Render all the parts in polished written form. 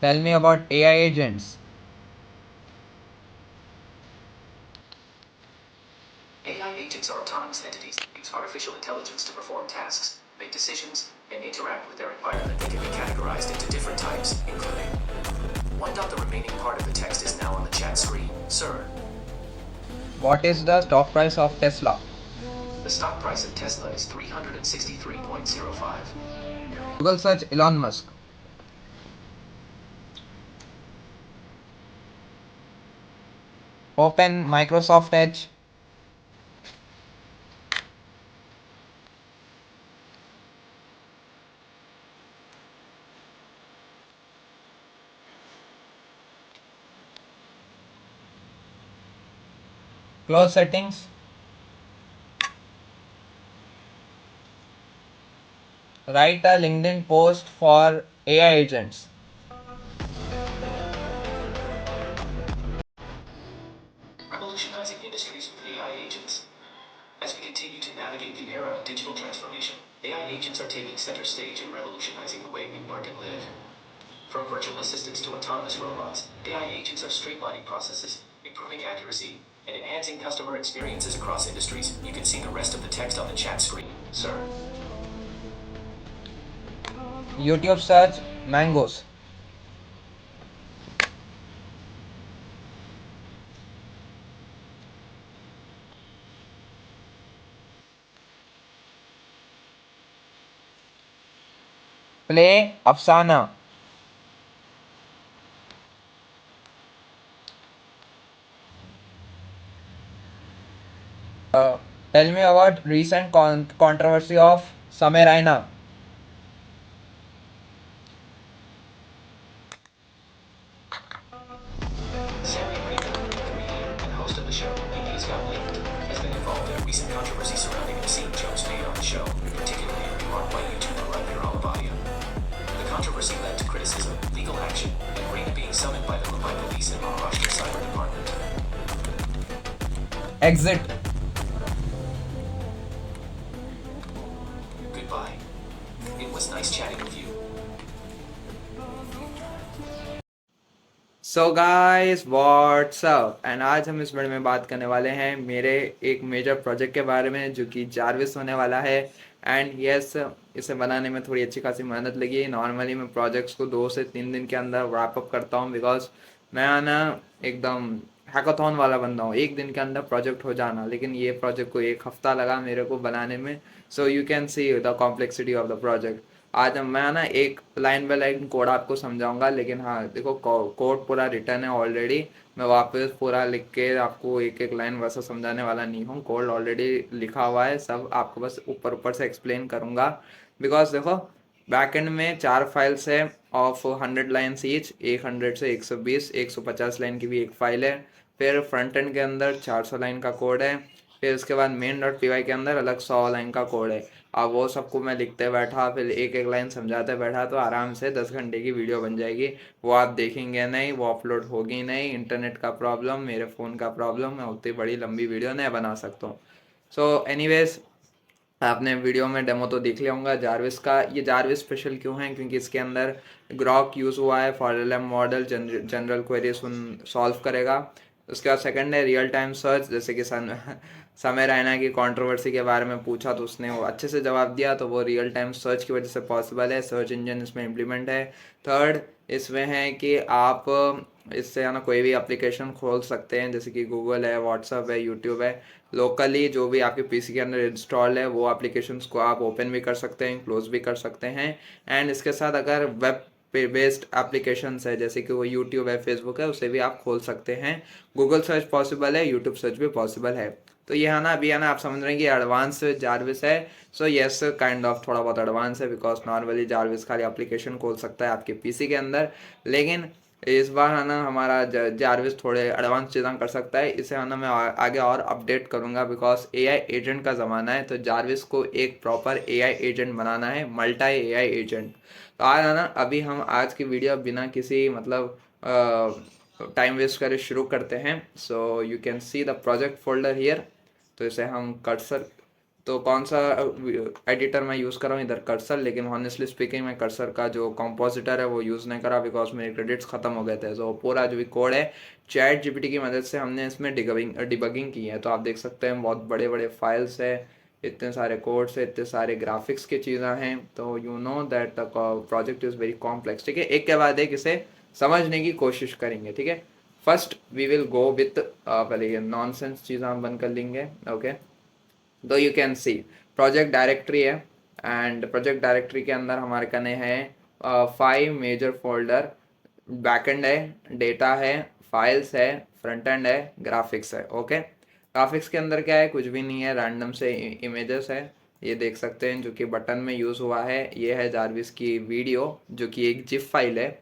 Tell me about AI agents. AI agents are autonomous entities that use artificial intelligence to perform tasks, make decisions, and interact with their environment. They can be categorized into different types, including 1. The remaining part of the text is now on the chat screen. Sir, What is the stock price of Tesla? the stock price of Tesla is 363.05. Google search Elon Musk. Open Microsoft Edge. Close settings. Write a LinkedIn post for AI agents. Revolutionizing industries with AI agents. As we continue to navigate the era of digital transformation, AI agents are taking center stage in revolutionizing the way we work and live. From virtual assistants to autonomous robots, AI agents are streamlining processes, improving accuracy, and enhancing customer experiences across industries. You can see the rest of the text on the chat screen, sir. YouTube search Mangoes. Play Afsana. Tell me about recent controversy of Samir Raina. Sammy Raina, comedian and host of the show India's Got Linked, has been involved in a recent controversy surrounding obscene jokes made on the show, particularly a remark by YouTuber Ranveer Alabadia. The controversy led to criticism, legal action, and Raina being summoned by the Mumbai Police and Maharashtra Cyber Department. Exit. Goodbye. It was nice chatting with you. So guys what's up and आज हम इस video में बात करने वाले हैं मेरे एक मेजर प्रोजेक्ट के बारे में जो कि जारविस होने वाला है। एंड यस, इसे बनाने में थोड़ी अच्छी खासी मेहनत लगी। नॉर्मली मैं प्रोजेक्ट्स को 2 से 3 दिन के अंदर रैप अप करता हूँ बिकॉज मैं ना एकदम हैकाथॉन वाला बंदा हूँ, एक दिन के अंदर प्रोजेक्ट हो जाना। लेकिन ये प्रोजेक्ट को 1 हफ्ता लगा मेरे को बनाने में। So you can see the complexity of the project. आज मैं ना एक लाइन बाय लाइन कोड आपको समझाऊंगा, लेकिन हाँ देखो कोड पूरा रिटर्न है ऑलरेडी। मैं वापस पूरा लिख के आपको एक एक लाइन वैसा समझाने वाला नहीं हूँ, कोड ऑलरेडी लिखा हुआ है सब, आपको बस ऊपर ऊपर से एक्सप्लेन करूँगा। बिकॉज देखो बैकएंड में 4 फाइल्स है ऑफ 100 लाइन्स ईच, 100 से 120 150 लाइन की भी एक फाइल है। फिर फ्रंट एंड के अंदर 400 लाइन का कोड है। फिर उसके बाद मेन डॉट पी वाई के अंदर अलग 100 लाइन का कोड है। अब वो सबको मैं लिखते बैठा, फिर एक एक लाइन समझाते बैठा, तो आराम से 10 घंटे की वीडियो बन जाएगी। वो आप देखेंगे नहीं, वो अपलोड होगी नहीं, इंटरनेट का प्रॉब्लम, मेरे फ़ोन का प्रॉब्लम, मैं उतनी बड़ी लंबी वीडियो नहीं बना सकता हूँ। सो एनीवेज, आपने वीडियो में डेमो तो देख लिया होगा जारविस का। ये जारविस स्पेशल क्यों है? क्योंकि इसके अंदर ग्रॉक यूज़ हुआ है for L M model, general query solve करेगा। उसके बाद सेकंड है रियल टाइम सर्च, जैसे कि समय रैना की कंट्रोवर्सी के बारे में पूछा तो उसने वो अच्छे से जवाब दिया, तो वो रियल टाइम सर्च की वजह से पॉसिबल है। सर्च इंजन इसमें इम्प्लीमेंट है। थर्ड इसमें है कि आप इससे है ना कोई भी एप्लीकेशन खोल सकते हैं, जैसे कि गूगल है, व्हाट्सअप है, यूट्यूब है। लोकली जो भी आपके पीसी के अंदर इंस्टॉल है वो एप्लीकेशंस को आप ओपन भी कर सकते हैं, क्लोज भी कर सकते हैं। एंड इसके साथ अगर वेब पे बेस्ड एप्लीकेशंस है, जैसे कि वो यूट्यूब है, फेसबुक है, उसे भी आप खोल सकते हैं। गूगल सर्च पॉसिबल है, यूट्यूब सर्च भी पॉसिबल है। तो ये है ना, अभी है ना आप समझ रहे हैं कि एडवांस जारविस है। सो येस, काइंड ऑफ थोड़ा बहुत एडवांस है, बिकॉज नॉर्मली जारविस खाली एप्लीकेशन खोल सकता है आपके पीसी के अंदर। लेकिन इस बार है ना हमारा जारविस थोड़े एडवांस चीज़ें कर सकता है। इसे है ना मैं आगे और अपडेट करूँगा, बिकॉज एआई एजेंट का ज़माना है। तो जारविस को एक प्रॉपर एआई एजेंट बनाना है, मल्टी एआई एजेंट। तो आज है ना, अभी हम आज की वीडियो बिना किसी मतलब टाइम वेस्ट करे शुरू करते हैं। So you can see the project folder here. तो इसे हम कर्सर तो कौन सा एडिटर मैं यूज़ कर रहा हूँ इधर, कर्सर। लेकिन हॉनेस्टली स्पीकिंग मैं कर्सर का जो कॉम्पोजिटर है वो यूज़ नहीं करा, बिकॉज मेरे क्रेडिट्स ख़त्म हो गए थे। तो पूरा जो भी कोड है चैट जीपीटी की मदद से हमने इसमें डिबगिंग की है। तो आप देख सकते हैं बहुत बड़े बड़े फाइल्स है, इतने सारे कोड्स है, इतने सारे ग्राफिक्स की चीज़ें हैं। तो you know that the project is very complex. ठीक है, एक के बाद एक इसे समझने की कोशिश करेंगे। ठीक है, first we will go with, पहले ये नॉनसेंस चीज़ हम बंद कर लेंगे। ओके, तो you can C project directory है, एंड प्रोजेक्ट डायरेक्टरी के अंदर हमारे कने हैं 5 मेजर फोल्डर। बैकएंड है, डेटा है, फाइल्स है, फ्रंट एंड है, ग्राफिक्स है। ओके, ग्राफिक्स के अंदर क्या है, कुछ भी नहीं है, रैंडम से इमेजेस है। ये देख सकते हैं जो कि बटन में यूज़ हुआ है, ये है जारविस की वीडियो जो कि एक जिप फाइल है।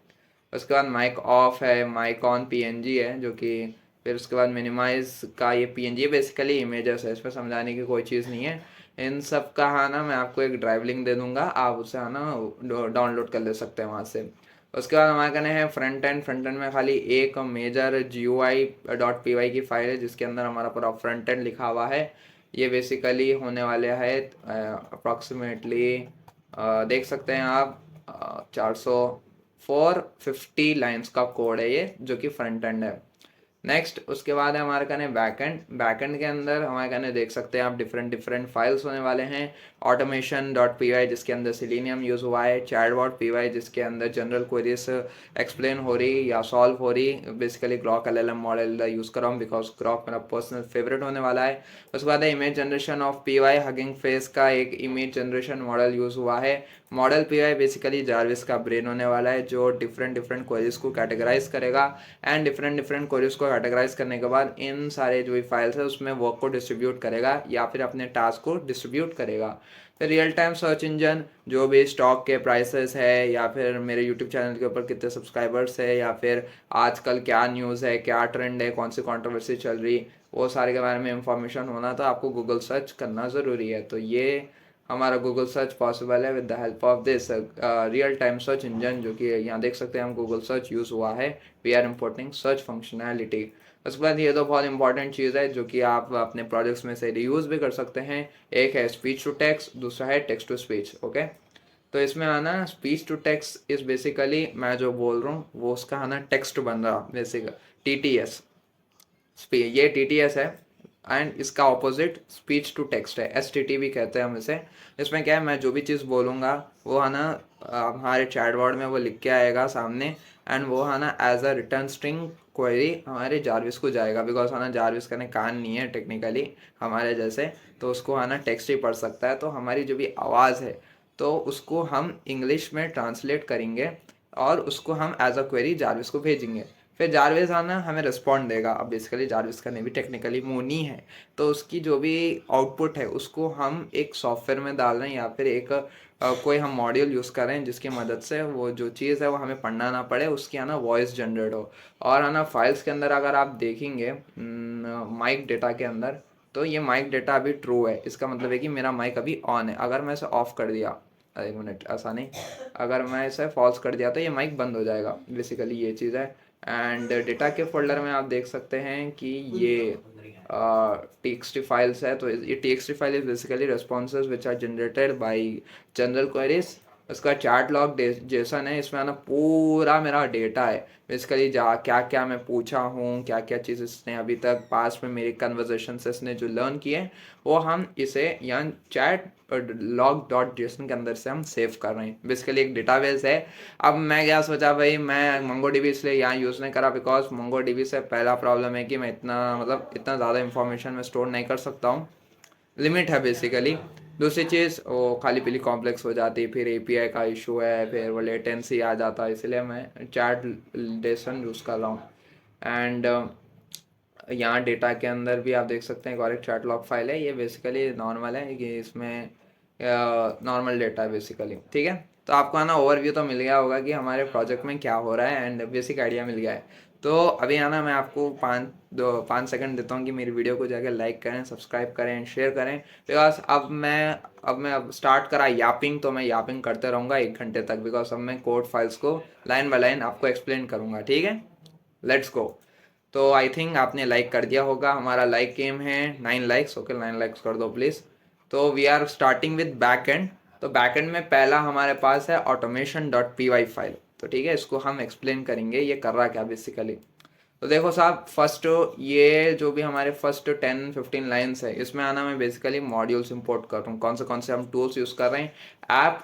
उसके बाद माइक ऑफ है, माइक ऑन पीएनजी है जो कि, फिर उसके बाद मिनिमाइज का ये पीएनजी बेसिकली इमेजेस है, इसमें समझाने की कोई चीज़ नहीं है। इन सब का है ना, मैं आपको एक ड्राइव लिंक दे दूंगा, आप उसे है ना डाउनलोड कर ले सकते हैं वहाँ से। उसके बाद हमारे कहने हैं फ्रंट एंड। फ्रंट एंड में खाली एक मेजर GUI.py की फाइल है जिसके अंदर हमारा पूरा फ्रंट एंड लिखा हुआ है। ये बेसिकली होने वाले है अप्रॉक्सीमेटली, देख सकते हैं आप, 450 लाइन्स का कोड है ये जो कि फ्रंट एंड है। नेक्स्ट उसके बाद है हमारे कहने बैकएंड। बैकएंड के अंदर हमारे कहने देख सकते हैं आप डिफरेंट डिफरेंट फाइल्स होने वाले हैं। ऑटोमेशन डॉट पी वाई जिसके अंदर सिलीनियम यूज़ हुआ है, चैट डॉट पी वाई जिसके अंदर जनरल क्वेरीज एक्सप्लेन हो रही या सॉल्व हो रही। Basically Grok LLM model use कर रहा हूँ बिकॉज ग्रॉक मेरा पर्सनल फेवरेट होने वाला है। उसके बाद है image generation of P Y, Hugging Face का एक इमेज जनरेशन मॉडल यूज़ हुआ है। Model P Y basically Jarvis का ब्रेन होने वाला है जो डिफरेंट डिफरेंट क्वेरीज को कैटेगराइज करेगा, एंड डिफरेंट डिफरेंट क्वेरीज को कैटेगराइज करने के बाद इन सारे जो भी फाइल्स है उसमें वर्क को डिस्ट्रीब्यूट करेगा या फिर अपने टास्क को डिस्ट्रीब्यूट करेगा। फिर रियल टाइम सर्च इंजन जो भी स्टॉक के प्राइसेस है, या फिर मेरे यूट्यूब चैनल के ऊपर कितने सब्सक्राइबर्स है, या फिर आजकल क्या न्यूज़ है, क्या ट्रेंड है, कौन सी कंट्रोवर्सी चल रही, वो सारे के बारे में इंफॉर्मेशन होना तो आपको गूगल सर्च करना ज़रूरी है। तो ये हमारा गूगल सर्च पॉसिबल है with the help of this real time search engine, जो कि यहाँ देख सकते हैं हम गूगल सर्च यूज़ हुआ है। We are importing search functionality. उसके बाद ये तो बहुत इंपॉर्टेंट चीज़ है जो कि आप अपने प्रोजेक्ट्स में से रीयूज़ भी कर सकते हैं। एक है स्पीच टू टेक्स्ट, दूसरा है टेक्स्ट टू स्पीच। ओके, तो इसमें आना speech to text is basically मैं जो बोल रहा हूँ वो उसका आना टेक्स्ट बन रहा बेसिक TTS। ये TTS है, एंड इसका ऑपोजिट स्पीच टू टेक्स्ट है, STT भी कहते हैं हम इसे। इसमें क्या है, मैं जो भी चीज़ बोलूँगा वो है ना हमारे चैट बोर्ड में वो लिख के आएगा सामने, एंड वो है ना as a return string query हमारे जारविस को जाएगा। बिकॉज है ना जारविस का कान नहीं है टेक्निकली हमारे जैसे, तो उसको है ना टेक्स्ट ही पढ़ सकता है। तो हमारी जो भी आवाज़ है तो उसको हम इंग्लिश में ट्रांसलेट करेंगे और उसको हम एज अ क्वेरी जारविस को भेजेंगे। फिर जारविस आना हमें रिस्पॉन्ड देगा। अब बेसिकली जारविस का नेम भी टेक्निकली मोनी है, तो उसकी जो भी आउटपुट है उसको हम एक सॉफ्टवेयर में डाल रहे हैं या फिर एक कोई हम मॉड्यूल यूज़ कर रहे हैं जिसकी मदद से वो जो चीज़ है वो हमें पढ़ना ना पड़े, उसकी है ना वॉइस जनरेट हो। और है ना फाइल्स के अंदर अगर आप देखेंगे माइक डेटा के अंदर, तो ये माइक डेटा अभी ट्रू है, इसका मतलब है कि मेरा माइक अभी ऑन है। अगर मैं इसे ऑफ कर दिया, एक मिनट ऐसा नहीं, अगर मैं इसे फॉल्स कर दिया तो ये माइक बंद हो जाएगा। बेसिकली ये चीज़ है। एंड डेटा के फोल्डर में आप देख सकते हैं कि ये TXT फाइल्स है। तो ये TXT file is basically responses which are generated by general queries. उसका चैट लॉग जेसन है, इसमें ना पूरा मेरा डेटा है बेसिकली, जा क्या क्या मैं पूछा हूँ, क्या क्या चीज़ इसने अभी तक पास में मेरी कन्वर्जेशन से इसने जो लर्न किए हैं वो हम इसे यहाँ चैट log.json के अंदर से हम सेव कर रहे हैं। बेसिकली एक डेटाबेस है। अब मैं क्या सोचा भाई, मैं MongoDB इसलिए यहाँ यूज़ नहीं करा बिकॉज MongoDB से पहला प्रॉब्लम है कि मैं इतना ज़्यादा इंफॉर्मेशन में स्टोर नहीं कर सकता हूँ, लिमिट है बेसिकली। दूसरी चीज़ वो खाली पीली कॉम्प्लेक्स हो जाती है, फिर API का इशू है, फिर वो लेटेंसी आ जाता है, इसलिए मैं चैट जेसन यूज़ कर रहा हूँ। एंड यहाँ डेटा के अंदर भी आप देख सकते हैं और एक चैट लॉग फाइल है। ये बेसिकली नॉर्मल है कि इसमें नॉर्मल डेटा है बेसिकली। ठीक है, तो आपको आना ओवरव्यू तो मिल गया होगा कि हमारे प्रोजेक्ट में क्या हो रहा है, एंड बेसिक आइडिया मिल गया है। तो अभी आना मैं आपको 5 सेकंड देता हूँ कि मेरी वीडियो को जाकर लाइक करें, सब्सक्राइब करें एंड शेयर करें। बिकॉज अब स्टार्ट करा यापिंग, तो मैं यापिंग करते रहूँगा 1 घंटे तक, बिकॉज अब मैं कोड फाइल्स को लाइन बाय लाइन आपको एक्सप्लेन करूँगा। ठीक है, लेट्स गो। तो आई थिंक आपने लाइक कर दिया होगा, हमारा लाइक गेम है 9 लाइक्स। ओके, 9 लाइक्स कर दो प्लीज़। तो we are starting with backend. तो बैकएंड में पहला हमारे पास है automation dot P Y file. तो ठीक है, इसको हम एक्सप्लेन करेंगे ये कर रहा क्या बेसिकली। तो देखो साहब, फर्स्ट ये जो भी हमारे फर्स्ट 10-15 लाइन्स है, इसमें आना मैं बेसिकली मॉड्यूल्स इंपोर्ट कर रहा हूँ। कौन से हम टूल्स यूज़ कर रहे हैं? ऐप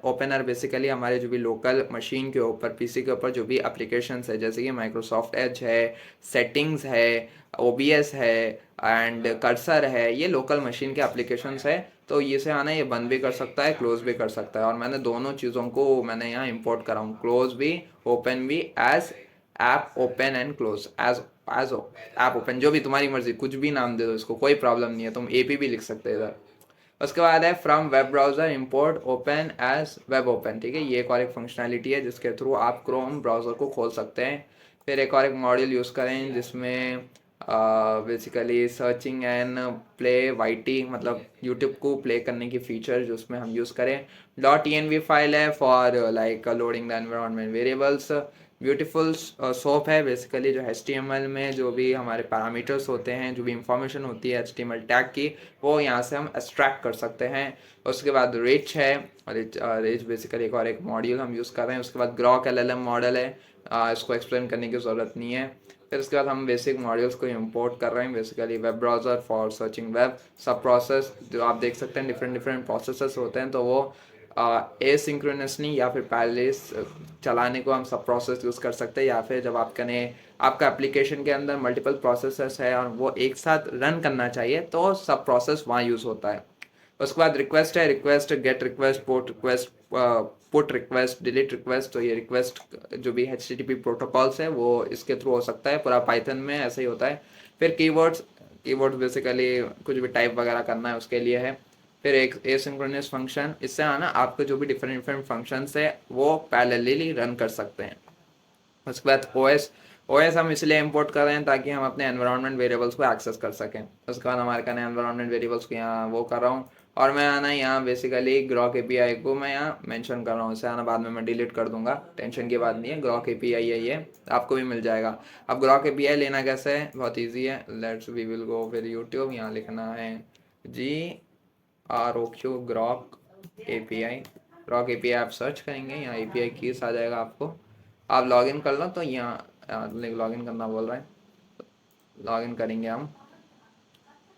ओपनर बेसिकली हमारे जो भी लोकल मशीन के ऊपर, पीसी के ऊपर जो भी एप्लीकेशंस है, जैसे कि माइक्रोसॉफ्ट एज है, सेटिंग्स है, ओबीएस है एंड कर्सर है, ये लोकल मशीन के एप्लीकेशंस है। तो ये से आना ये बंद भी कर सकता है, क्लोज भी कर सकता है। और मैंने दोनों चीज़ों को मैंने यहाँ इंपोर्ट करा हूँ, क्लोज भी ओपन भी, as app open and close, as app open, जो भी तुम्हारी मर्जी, कुछ भी नाम दे दो इसको, कोई प्रॉब्लम नहीं है, तुम एपी भी लिख सकते हो इधर। उसके बाद है from web browser import open as web open. ठीक है, ये एक और एक फंक्शनैलिटी है जिसके थ्रू आप क्रोम ब्राउजर को खोल सकते हैं। फिर एक और एक मॉड्यूल यूज़ करें जिसमें basically searching and play YT, मतलब यूट्यूब को प्ले करने की फीचर जो उसमें हम यूज़ करें। डॉट env फाइल है for like loading the environment variables. Beautiful soup है बेसिकली, जो HTML में जो भी हमारे पैरामीटर्स होते हैं, जो भी इंफॉर्मेशन होती है HTML टैग की, वो यहाँ से हम एक्सट्रैक्ट कर सकते हैं। उसके बाद रिच है, रिच बेसिकली एक और एक मॉड्यूल हम यूज़ कर रहे हैं। उसके बाद ग्रॉक LLM मॉडल है, इसको एक्सप्लेन करने की ज़रूरत नहीं है। फिर उसके बाद हम बेसिक मॉड्यूल्स को इंपोर्ट कर रहे हैं, basically web browser for searching web, सब प्रोसेस जो आप देख सकते हैं, डिफरेंट डिफरेंट प्रोसेसेस होते हैं, तो वो एसिंक्रोनसली या फिर पहले चलाने को हम सब प्रोसेस यूज़ कर सकते हैं, या फिर जब आपका एप्लीकेशन के अंदर मल्टीपल प्रोसेसेस है और वो एक साथ रन करना चाहिए, तो सब प्रोसेस वहाँ यूज़ होता है। उसके बाद रिक्वेस्ट है, request, gate request, port request, put request, delete request. तो ये रिक्वेस्ट जो भी HTTP प्रोटोकॉल्स है वो इसके थ्रू हो सकता है, पूरा पाइथन में ऐसा ही होता है। फिर कीवर्ड्स बेसिकली कुछ भी टाइप वगैरह करना है उसके लिए है। फिर एक एसिंक्रोनस फंक्शन, इससे आना आपके जो भी डिफरेंट डिफरेंट फंक्शंस है वो पैरेलली रन कर सकते हैं। उसके बाद ओएस हम इसलिए इंपोर्ट कर रहे हैं ताकि हम अपने एनवायरनमेंट वेरिएबल्स को एक्सेस कर सकें। उसके बाद हमारे कहना एनवायरनमेंट वेरिएबल्स को यहाँ वो कर रहा हूँ, और मैं आना यहाँ बेसिकली ग्रॉक एपीआई को मैं यहाँ मेंशन कर रहा हूँ। इसे आना बाद में मैं डिलीट कर दूंगा, टेंशन की बात नहीं है। ग्रॉक एपीआई है ये, आपको भी मिल जाएगा। अब ग्रॉक एपीआई लेना कैसे है, बहुत ईजी है। Let's we will go with YouTube, यहाँ लिखना है GROQ Grok API. Grok API आप सर्च करेंगे, यहाँ एपीआई कीज आ जाएगा आपको। आप लॉगिन कर लो, तो यहाँ लॉगिन करना बोल रहा है, लॉगिन करेंगे हम।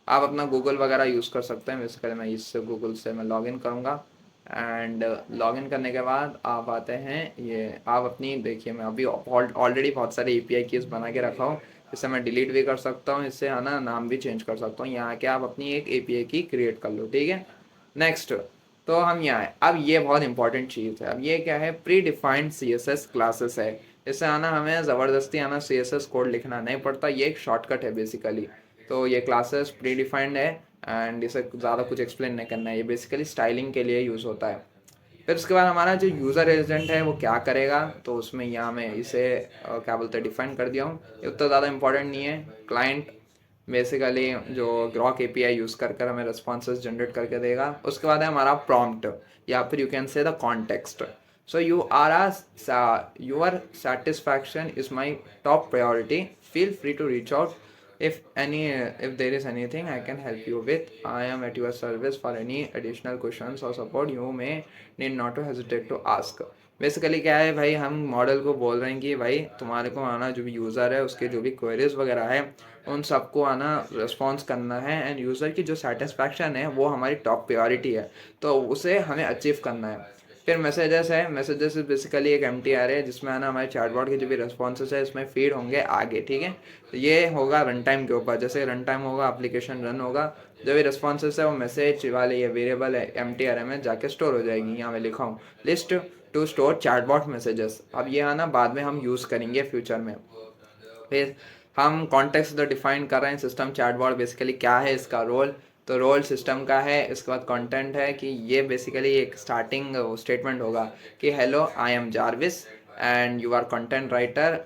आप अपना गूगल वगैरह यूज़ कर सकते हैं, बेसिकली मैं इससे गूगल से मैं लॉगिन करूँगा। एंड लॉगिन करने के बाद आप आते हैं, ये आप अपनी देखिए, मैं अभी ऑलरेडी बहुत सारे एपीआई कीज बना के रखा हूँ, इसे मैं डिलीट भी कर सकता हूँ, इससे है ना नाम भी चेंज कर सकता हूँ। यहाँ के आप अपनी एक एपीआई की क्रिएट कर लो, ठीक है। नेक्स्ट, तो हम यहाँ है, अब ये बहुत इंपॉर्टेंट चीज़ है। अब ये क्या है, प्री डिफाइंड CSS क्लासेस है। इससे आना हमें ज़बरदस्ती आना CSS कोड लिखना नहीं पड़ता, ये एक शॉर्टकट है बेसिकली। तो ये क्लासेस प्री डिफाइंड है एंड इसे ज़्यादा कुछ एक्सप्लेन नहीं करना है, ये बेसिकली स्टाइलिंग के लिए यूज़ होता है। फिर उसके बाद हमारा जो यूज़र एजेंट है वो क्या करेगा, तो उसमें यहाँ मैं इसे क्या बोलते हैं डिफाइन कर दिया हूँ, ये उतना ज़्यादा इंपॉर्टेंट नहीं है। क्लाइंट बेसिकली जो ग्रॉक एपीआई यूज़ कर हमें रिस्पॉन्सेज जनरेट करके देगा। उसके बाद है हमारा प्रॉम्प्ट, या फिर you can say the context. So your satisfaction is my top priority, feel free to reach out if there is anything I can help you with. I am at your service for any additional questions or support you may need not to hesitate to ask. Basically क्या है भाई, हम model को बोल रहे हैं कि भाई तुम्हारे को आना जो भी यूज़र है उसके जो भी क्वेरीज वगैरह है उन सबको आना रिस्पॉन्स करना है, एंड यूज़र की जो सेटिस्फैक्शन है वो हमारी टॉप प्रायोरिटी है, तो उसे हमें अचीव करना है। फिर मैसेजेस है, मैसेजेस बेसिकली एक MTR है जिसमें आना हमारे चैटबॉट के जो भी रिस्पॉन्सेस है इसमें फीड होंगे आगे, ठीक है। तो ये होगा रन टाइम के ऊपर, जैसे रन टाइम होगा एप्लीकेशन रन होगा, जो भी रिस्पॉन्सेस है वो मैसेज वाले ये वेरिएबल है MTR में जाके स्टोर हो जाएगी। यहाँ मैं लिखा हूँ list to store chatbot messages. अब ये आना बाद में हम यूज़ करेंगे फ्यूचर में। फिर हम कॉन्टेक्स्ट डिफाइन कर रहे हैं, सिस्टम चैटबॉट बेसिकली क्या है, इसका रोल, तो रोल सिस्टम का है। इसके बाद कंटेंट है कि ये बेसिकली एक स्टार्टिंग स्टेटमेंट होगा कि hello I am Jarvis and you are content writer,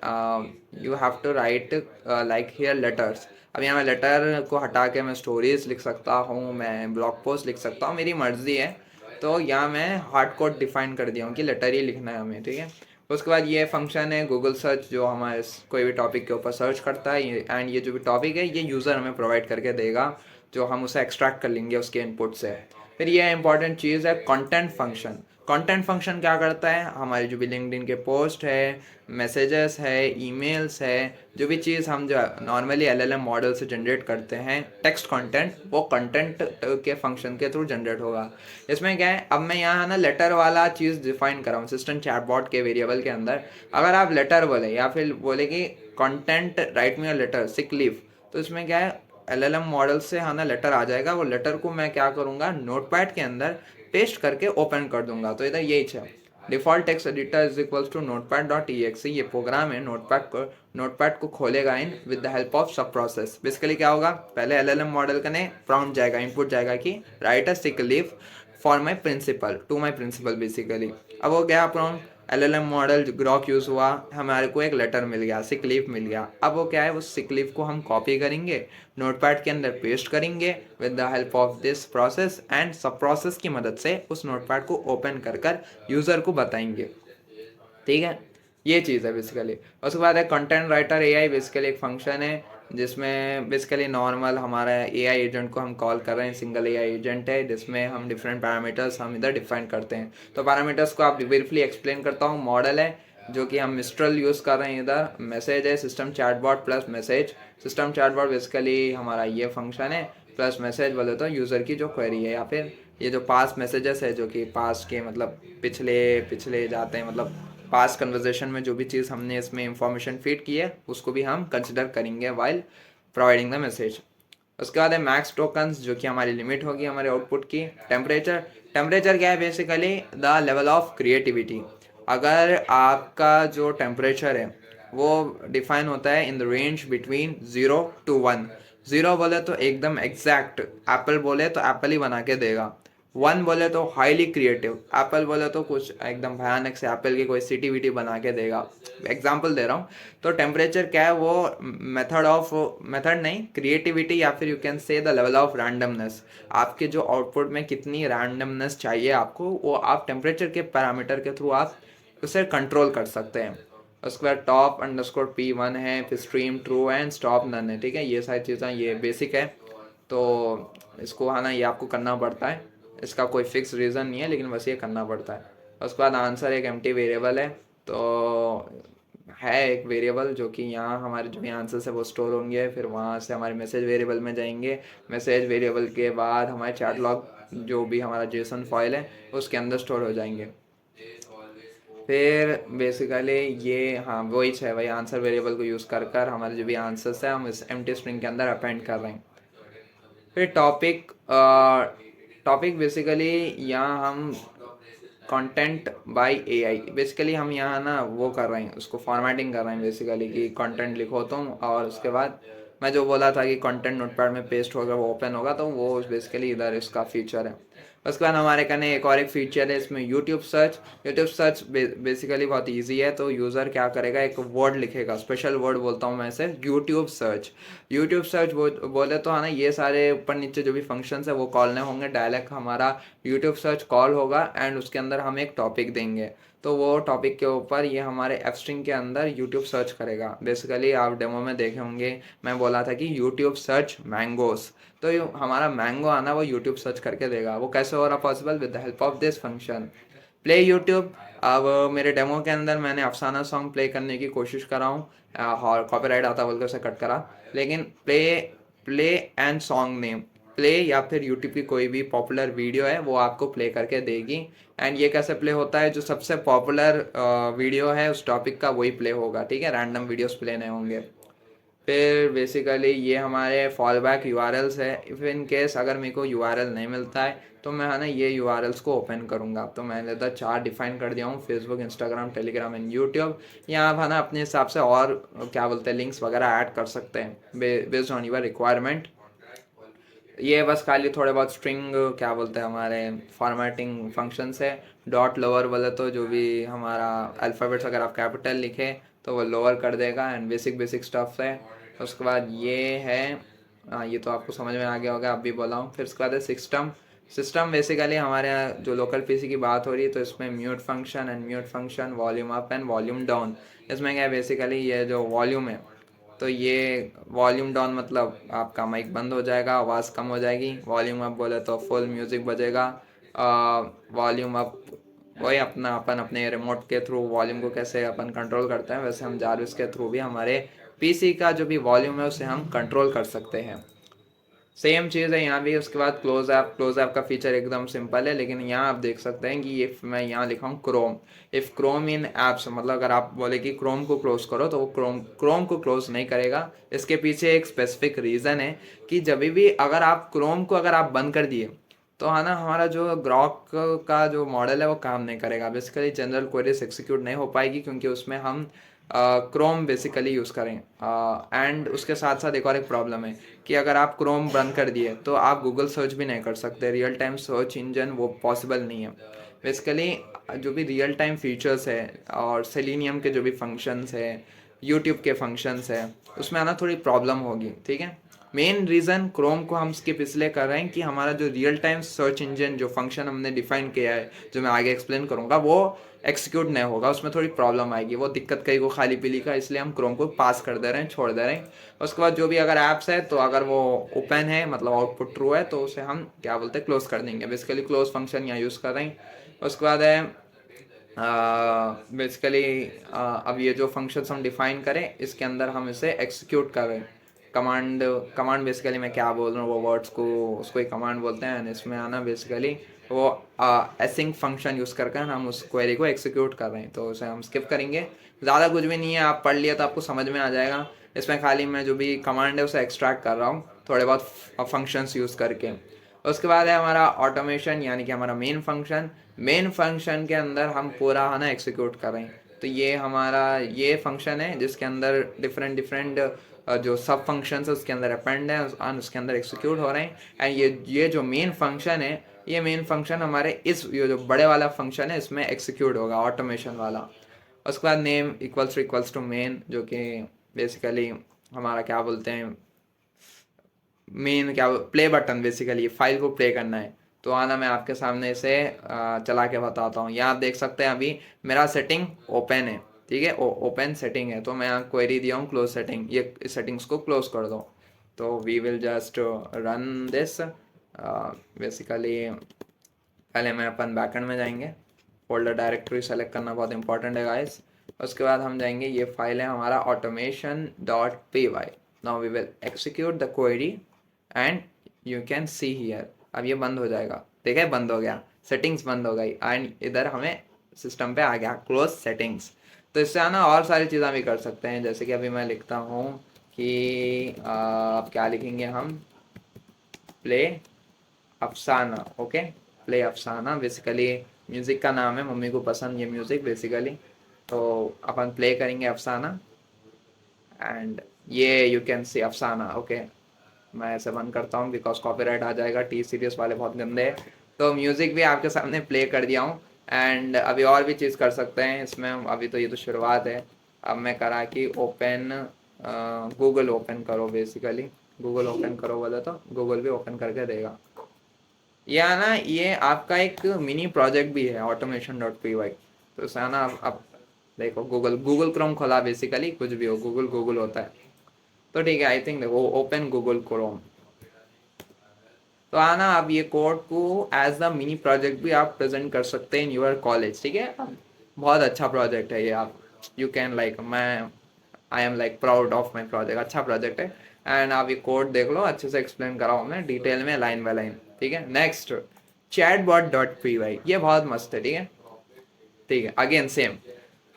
you have to write like here letters. अब यहाँ मैं लेटर को हटा के मैं स्टोरीज लिख सकता हूँ, मैं ब्लॉग पोस्ट लिख सकता हूँ, मेरी मर्जी है। तो यहाँ मैं हार्ड कोड डिफाइन कर दिया हूँ कि लेटर ही लिखना है हमें, ठीक है। उसके बाद ये फंक्शन है गूगल सर्च, जो हमारे कोई भी टॉपिक के ऊपर सर्च करता है, एंड ये जो भी टॉपिक है ये यूज़र हमें प्रोवाइड करके देगा। जो हम उसे एक्सट्रैक्ट कर लेंगे उसके इनपुट से। फिर ये इंपॉर्टेंट चीज़ है कंटेंट फंक्शन। कंटेंट फंक्शन क्या करता है, हमारे जो भी लिंक्डइन के पोस्ट है, मैसेजेस है, ईमेल्स है, जो भी चीज़ हम जो नॉर्मली एलएलएम मॉडल से जनरेट करते हैं टेक्स्ट कंटेंट, वो कंटेंट के फंक्शन के थ्रू जनरेट होगा। इसमें क्या है, अब मैं यहाँ ना लेटर वाला चीज़ डिफाइन कर रहा हूँ सिस्टम चैटबॉट के वेरिएबल के अंदर। अगर आप लेटर बोले या फिर बोले कि content write me a letter sick leave, तो इसमें क्या है, एलएलएम मॉडल से ना लेटर आ जाएगा। वो लेटर को मैं क्या करूँगा, नोटपैड के अंदर पेस्ट करके ओपन कर दूंगा। तो इधर यही है, default text editor is equals to notepad dot E X. ये प्रोग्राम है, नोटपैड को खोलेगा in with the help of subprocess. Basically क्या होगा, पहले एलएलएम मॉडल का ने प्रॉम्प्ट जाएगा, इनपुट जाएगा कि write a sick leave for my principal, to my principal basically. अब वो गया prompt, LLM model Grok use हुआ, हमारे को एक लेटर मिल गया, सिक लीव मिल गया। अब वो क्या है, उस सिक लीव को हम कॉपी करेंगे, नोटपैड के अंदर पेस्ट करेंगे with the help of this process, and सब प्रोसेस की मदद से उस नोटपैड को ओपन कर यूज़र को बताएंगे। ठीक है, ये चीज़ है बेसिकली। उसके बाद है कंटेंट राइटर एआई। बेसिकली एक फंक्शन है जिसमें बेसिकली नॉर्मल हमारा एआई एजेंट को हम कॉल कर रहे हैं, सिंगल एआई एजेंट है जिसमें हम डिफरेंट पैरामीटर्स हम इधर डिफाइन करते हैं। तो पैरामीटर्स को आप ब्रीफली एक्सप्लेन करता हूँ। मॉडल है जो कि हम मिस्ट्रल यूज़ कर रहे हैं इधर। मैसेज है system chatbot plus message. System chatbot basically हमारा ये फंक्शन है, प्लस मैसेज बोले तो यूज़र की जो क्वेरी है, या फिर ये जो पास्ट मैसेजेस है जो कि पास्ट के मतलब पिछले पिछले जाते हैं, मतलब पास्ट कन्वर्जेशन में जो भी चीज़ हमने इसमें इंफॉर्मेशन फीड की है उसको भी हम कंसिडर करेंगे वाइल प्रोवाइडिंग द मैसेज। उसके बाद है मैक्स टोकन्स, जो कि हमारी लिमिट होगी हमारे आउटपुट की। टेम्परेचर, टेम्परेचर क्या है, basically the level of creativity. अगर आपका जो टेम्परेचर है वो डिफाइन होता है in the range between 0 to 1। 0 बोले तो एकदम एग्जैक्ट, एप्पल बोले तो एप्पल ही बना के देगा। 1 बोले तो हाईली क्रिएटिव, एप्पल बोले तो कुछ एकदम भयानक से एप्पल की कोई सिटी विटी बना के देगा। एग्जाम्पल दे रहा हूँ। तो टेम्परेचर क्या है, वो मेथड नहीं, क्रिएटिविटी, या फिर you can say the level of randomness. आपके जो आउटपुट में कितनी रैंडमनेस चाहिए आपको, वो आप टेम्परेचर के पैरामीटर के थ्रू आप उसे कंट्रोल कर सकते हैं। उसके बाद टॉप अंडरस्कोर P1 है, फिर stream true and stop none है। ठीक है, ये सारी चीज़ें ये बेसिक है, तो इसको है ना ये आपको करना पड़ता है। इसका कोई फिक्स रीज़न नहीं है, लेकिन बस ये करना पड़ता है। उसके बाद आंसर एक एम्प्टी वेरिएबल है, तो है एक वेरिएबल जो कि यहाँ हमारे जो भी आंसर्स है वो स्टोर होंगे, फिर वहाँ से हमारे मैसेज वेरिएबल में जाएंगे। मैसेज वेरिएबल के बाद हमारे चैट लॉग जो भी हमारा जेसन फाइल है उसके अंदर स्टोर हो जाएंगे। फिर बेसिकली ये हाँ वही है, वही आंसर वेरिएबल को यूज़ कर हमारे जो भी आंसर्स है हम इस एम्प्टी स्ट्रिंग के अंदर अपेंड कर रहे हैं। फिर टॉपिक बेसिकली यहाँ हम कंटेंट बाय एआई, बेसिकली हम यहाँ ना वो कर रहे हैं, उसको फॉर्मेटिंग कर रहे हैं बेसिकली कि कंटेंट लिखो तुम, और उसके बाद मैं जो बोला था कि कंटेंट नोटपैड में पेस्ट होगा वो ओपन होगा, तो वो बेसिकली इधर इसका फीचर है। उसके बाद हमारे कने एक और एक फीचर है इसमें, YouTube search. YouTube search basically बहुत इजी है। तो यूज़र क्या करेगा, एक वर्ड लिखेगा, स्पेशल वर्ड बोलता हूँ मैं इसे, यूट्यूब सर्च। यूट्यूब सर्च बोले तो है ना, ये सारे ऊपर नीचे जो भी फंक्शंस है वो कॉल नहीं होंगे, डायरेक्ट हमारा यूट्यूब सर्च कॉल होगा, एंड उसके अंदर हम एक टॉपिक देंगे। तो वो टॉपिक के ऊपर ये हमारे एफ स्ट्रिंग के अंदर यूट्यूब सर्च करेगा। बेसिकली आप डेमो में देखे होंगे, मैं बोला था कि यूट्यूब सर्च मैंगोस, तो हमारा मैंगो आना वो यूट्यूब सर्च करके देगा। वो कैसे हो रहा possible, with the help of this function play YouTube. अब मेरे डेमो के अंदर मैंने अफसाना सॉन्ग प्ले करने की कोशिश कर रहा हूँ, और कॉपीराइट आता बोलकर उसे कट करा, लेकिन play and song name, play या फिर यूट्यूब की कोई भी पॉपुलर वीडियो है वो आपको प्ले करके देगी। एंड ये कैसे प्ले होता है, जो सबसे पॉपुलर वीडियो है उस टॉपिक का वही प्ले होगा। ठीक है, रैंडम वीडियोस प्ले नहीं होंगे। फिर बेसिकली ये हमारे फॉल बैक यूआरएल्स है। इफ़ इन केस अगर मेरे को यूआरएल नहीं मिलता है तो मैं है ना ये यूआरएल्स को ओपन करूँगा। तो मैंने इधर 4 डिफाइन कर दिया हूँ, Facebook, Instagram, Telegram and YouTube. यहाँ आप है ना अपने हिसाब से और क्या बोलते हैं लिंक्स वगैरह ऐड कर सकते हैं बेस्ड ऑन योर रिक्वायरमेंट। ये बस खाली थोड़े बहुत स्ट्रिंग क्या बोलते हैं हमारे फॉर्मेटिंग फंक्शंस है। डॉट लोअर बोले तो जो भी हमारा अल्फ़ाबेट्स अगर आप कैपिटल लिखे तो वो लोअर कर देगा, एंड बेसिक स्टफ है। उसके बाद ये है ये तो आपको समझ में आ गया होगा, आप भी बोला हूँ। फिर उसके बाद है सिस्टम। सिस्टम बेसिकली हमारे यहाँ जो लोकल पीसी की बात हो रही है तो इसमें mute function and mute function, volume up and volume down. इसमें क्या है बेसिकली ये जो वॉल्यूम है तो ये वॉल्यूम डाउन मतलब आपका माइक बंद हो जाएगा, आवाज़ कम हो जाएगी। वॉल्यूम अप बोले तो फुल म्यूज़िक बजेगा। वॉल्यूम अप वही अपना अपन अपने रिमोट के थ्रू वॉल्यूम को कैसे अपन कंट्रोल करते हैं, वैसे हम जारविस के थ्रू भी हमारे पीसी का जो भी वॉल्यूम है उसे हम कंट्रोल कर सकते हैं। सेम चीज़ है यहाँ भी। उसके बाद क्लोज ऐप का फीचर एकदम सिंपल है, लेकिन यहाँ आप देख सकते हैं कि ये मैं यहाँ लिखा हूँ Chrome. If Chrome in apps, मतलब अगर आप बोले कि क्रोम को क्लोज करो तो वो क्रोम को क्लोज नहीं करेगा। इसके पीछे एक स्पेसिफिक रीज़न है कि जब भी अगर आप क्रोम को अगर आप बंद कर दिए तो है ना, हमारा जो ग्रॉक का जो मॉडल है वो काम नहीं करेगा। बेसिकली जनरल क्वेरीज एग्जीक्यूट नहीं हो पाएगी, क्योंकि उसमें हम क्रोम बेसिकली यूज़ करें। एंड उसके साथ साथ एक और एक प्रॉब्लम है कि अगर आप क्रोम बंद कर दिए तो आप गूगल सर्च भी नहीं कर सकते। रियल टाइम सर्च इंजन वो पॉसिबल नहीं है। बेसिकली जो भी रियल टाइम फीचर्स है और सेलेनियम के जो भी फंक्शंस है, यूट्यूब के फंक्शंस है, उसमें आना थोड़ी प्रॉब्लम होगी। ठीक है, मेन रीज़न क्रोम को हम स्किप इसलिए कर रहे हैं कि हमारा जो रियल टाइम सर्च इंजन जो फंक्शन हमने डिफाइन किया है, जो मैं आगे एक्सप्लेन करूँगा, वो एक्सिक्यूट नहीं होगा, उसमें थोड़ी प्रॉब्लम आएगी। वो दिक्कत करेगी वो खाली पीली का, इसलिए हम क्रोम को पास कर दे रहे हैं, छोड़ दे रहे हैं। उसके बाद जो भी अगर ऐप्स है तो अगर वो ओपन है मतलब आउटपुट ट्रू है तो उसे हम क्या बोलते हैं, क्लोज कर देंगे। बेसिकली क्लोज फंक्शन यहाँ यूज़ कर रहे हैं। उसके बाद है बेसिकली अब ये जो फंक्शंस हम डिफाइन करें इसके अंदर हम इसे एक्सिक्यूट कर रहे हैं। कमांड कमांड बेसिकली मैं क्या बोल रहा हूँ, वो वर्ड्स को उसको ही कमांड बोलते हैं। इसमें आना बेसिकली वो एसिंक फंक्शन यूज़ करके हम उस क्वेरी को एक्सिक्यूट कर रहे हैं, तो उसे हम स्किप करेंगे। ज़्यादा कुछ भी नहीं है, आप पढ़ लिया तो आपको समझ में आ जाएगा। इसमें खाली मैं जो भी कमांड है उसे एक्सट्रैक्ट कर रहा हूँ थोड़े बहुत फंक्शंस यूज़ करके। उसके बाद है हमारा ऑटोमेशन, यानी कि हमारा मेन फंक्शन के अंदर हम पूरा है ना एक्सिक्यूट कर रहे हैं। तो ये हमारा ये फंक्शन है जिसके अंदर डिफरेंट डिफरेंट जो सब फंक्शंस है उसके अंदर अपेंड है और उसके अंदर एक्सिक्यूट हो रहे हैं। एंड ये जो मेन फंक्शन है, ये मेन फंक्शन हमारे ये जो बड़े वाला फंक्शन है इसमें एक्सिक्यूट होगा, ऑटोमेशन वाला। उसके बाद नेम इक्वल्स टू मेन, जो कि बेसिकली हमारा क्या बोलते हैं, मेन क्या प्ले बटन, बेसिकली फाइल को प्ले करना है। तो आना मैं आपके सामने इसे चला के बताता हूँ। यहाँ आप देख सकते हैं अभी मेरा सेटिंग ओपन है। ठीक है, ओपन सेटिंग है, तो मैं यहाँ क्वेरी दिया हूँ क्लोज सेटिंग, ये सेटिंग्स को क्लोज कर दो। तो we will just run this. Basically पहले मैं अपन बैकएंड में जाएंगे, फोल्डर डायरेक्टरी सेलेक्ट करना बहुत इंपॉर्टेंट है गाइस। उसके बाद हम जाएंगे, ये फाइल है हमारा automation.py। Now we will execute the query and you can see here, अब ये बंद हो जाएगा। ठीक है, बंद हो गया, सेटिंग्स बंद हो गई एंड इधर हमें सिस्टम पे आ गया क्लोज सेटिंग्स। तो इससे आना और सारी चीज़ें भी कर सकते हैं, जैसे कि अभी मैं लिखता हूँ कि अब क्या लिखेंगे हम, प्ले अफसाना। ओके, प्ले अफसाना बेसिकली म्यूज़िक का नाम है, मम्मी को पसंद ये म्यूज़िक बेसिकली। तो अपन प्ले करेंगे अफसाना एंड ये यू कैन सी अफसाना। ओके, मैं ऐसे बंद करता हूँ बिकॉज कॉपीराइट आ जाएगा, टी सीरीज वाले बहुत गंदे हैं। तो म्यूज़िक भी आपके सामने प्ले कर दिया हूँ। एंड अभी और भी चीज़ कर सकते हैं इसमें, अभी तो ये तो शुरुआत है। अब मैं करा कि ओपन गूगल ओपन करो, बेसिकली गूगल ओपन करो बोला तो गूगल भी ओपन करके देगा। या ना ये आपका एक मिनी प्रोजेक्ट भी है automation.py। तो इसे ना अब देखो, गूगल क्रोम खोला, बेसिकली कुछ भी हो गूगल होता है। तो ठीक है, आई थिंक देखो ओपन गूगल क्रोम। तो आना आप ये कोड को एज द मिनी प्रोजेक्ट भी आप प्रेजेंट कर सकते हैं इन यूर कॉलेज। ठीक है, बहुत अच्छा प्रोजेक्ट है ये। आप यू कैन लाइक, मैं I am like proud of my project, अच्छा प्रोजेक्ट है। एंड आप ये कोड देख लो, अच्छे से एक्सप्लेन करा हूँ मैं डिटेल में, लाइन बाय लाइन। ठीक है, नेक्स्ट chatbot.py, ये बहुत मस्त है। ठीक है, ठीक है, अगेन सेम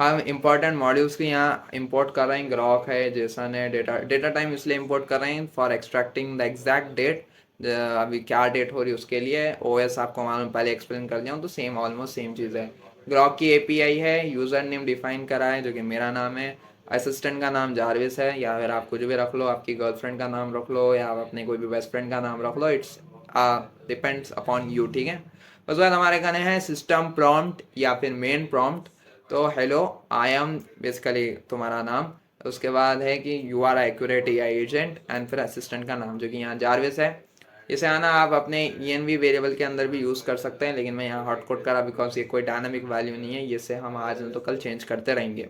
हम इंपॉर्टेंट मॉड्यूल्स के यहाँ इंपोर्ट कर रहे हैं। ग्रॉक है, जेसन है, डेटा टाइम इसलिए इंपोर्ट कर रहे हैं for extracting the exact date, अभी क्या डेट हो रही है उसके लिए। ओएस आपको मालूम, पहले एक्सप्लेन कर दिया हूँ, तो सेम ऑलमोस्ट सेम चीज़ है। ग्रॉक की एपीआई है, यूज़र नेम डिफाइन करा है जो कि मेरा नाम है, असिस्टेंट का नाम जारविस है, या फिर आप कुछ भी रख लो, आपकी गर्लफ्रेंड का नाम रख लो या आप अपने कोई भी बेस्ट फ्रेंड का नाम रख लो, इट्स डिपेंड्स अपॉन यू। ठीक है, उसके बाद हमारे कहने हैं सिस्टम प्रॉम्प्ट या फिर मेन प्रॉम्प्ट। तो हेलो आई एम बेसिकली तुम्हारा नाम, उसके बाद है कि you are accurate AI agent, and फिर असिस्टेंट का नाम जो कि यहाँ जारविस है। इसे आना आप अपने env वेरिएबल के अंदर भी यूज़ कर सकते हैं, लेकिन मैं यहाँ हॉट कोड करा बिकॉज ये कोई डायनामिक वैल्यू नहीं है, ये से हम आज तो कल चेंज करते रहेंगे।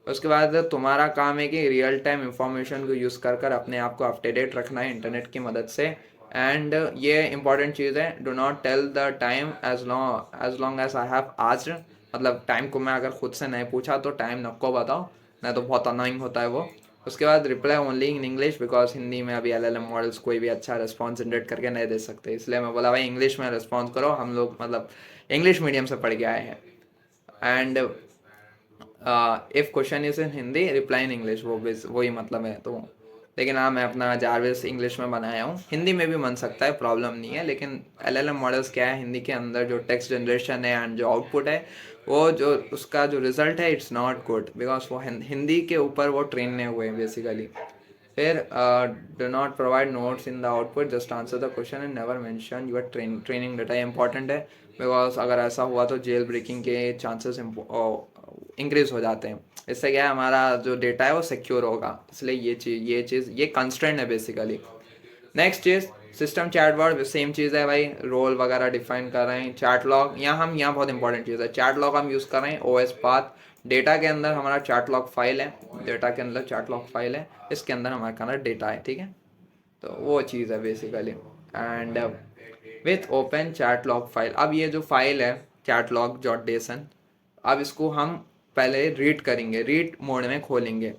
उसके बाद तुम्हारा काम है कि रियल टाइम इंफॉर्मेशन को यूज़ कर कर अपने आप को अप टू डेट रखना है इंटरनेट की मदद से। एंड ये इंपॉर्टेंट चीज़ है, do not tell the time as long as I have asked, मतलब टाइम को मैं अगर खुद से नहीं पूछा तो टाइम नको बताओ, नहीं तो बहुत अनोइंग होता है वो। उसके बाद reply only in English, because Hindi में अभी एलएलएम मॉडल्स कोई भी अच्छा रिस्पॉन्स जनरेट करके नहीं दे सकते, इसलिए मैं बोला भाई इंग्लिश में रिस्पॉन्स करो, हम लोग मतलब इंग्लिश मीडियम से पढ़ के आए हैं। And if question is in Hindi reply in English, वो वही मतलब है तो। लेकिन हाँ, मैं अपना जारविस इंग्लिश में बनाया हूँ, हिंदी में भी बन सकता है, प्रॉब्लम नहीं है। लेकिन एलएलएम मॉडल्स क्या है, हिंदी के अंदर जो टेक्स्ट जनरेशन है एंड जो आउटपुट है, वो जो उसका जो रिजल्ट है इट्स नॉट गुड, बिकॉज वो हिंदी के ऊपर वो ट्रेन नहीं हुए बेसिकली। फिर do not provide notes in the output, just answer the question and never mention your training data. Important है, बिकॉज अगर ऐसा हुआ तो जेल ब्रेकिंग के चांसेस इंक्रीज हो जाते हैं। इससे क्या है, हमारा जो डेटा है वो सिक्योर होगा, इसलिए ये कंस्ट्रेंट है बेसिकली। नेक्स्ट चीज़, सिस्टम चैटबॉट, सेम चीज़ है भाई, रोल वगैरह डिफाइन कर रहे हैं। चैट लॉग, यहाँ बहुत इंपॉर्टेंट चीज़ है, चैट लॉग हम यूज़ कर रहे हैं ओएस पाथ। डेटा के अंदर हमारा चैट लॉग फाइल है, डेटा के अंदर चैट लॉग फाइल है, इसके अंदर हमारे अंदर डेटा है, ठीक है। तो वो चीज़ है basically. And with open chat log file, अब ये जो फाइल है चैट लॉग डॉट जेसन, अब इसको हम पहले रीड करेंगे, रीड मोड में खोलेंगे।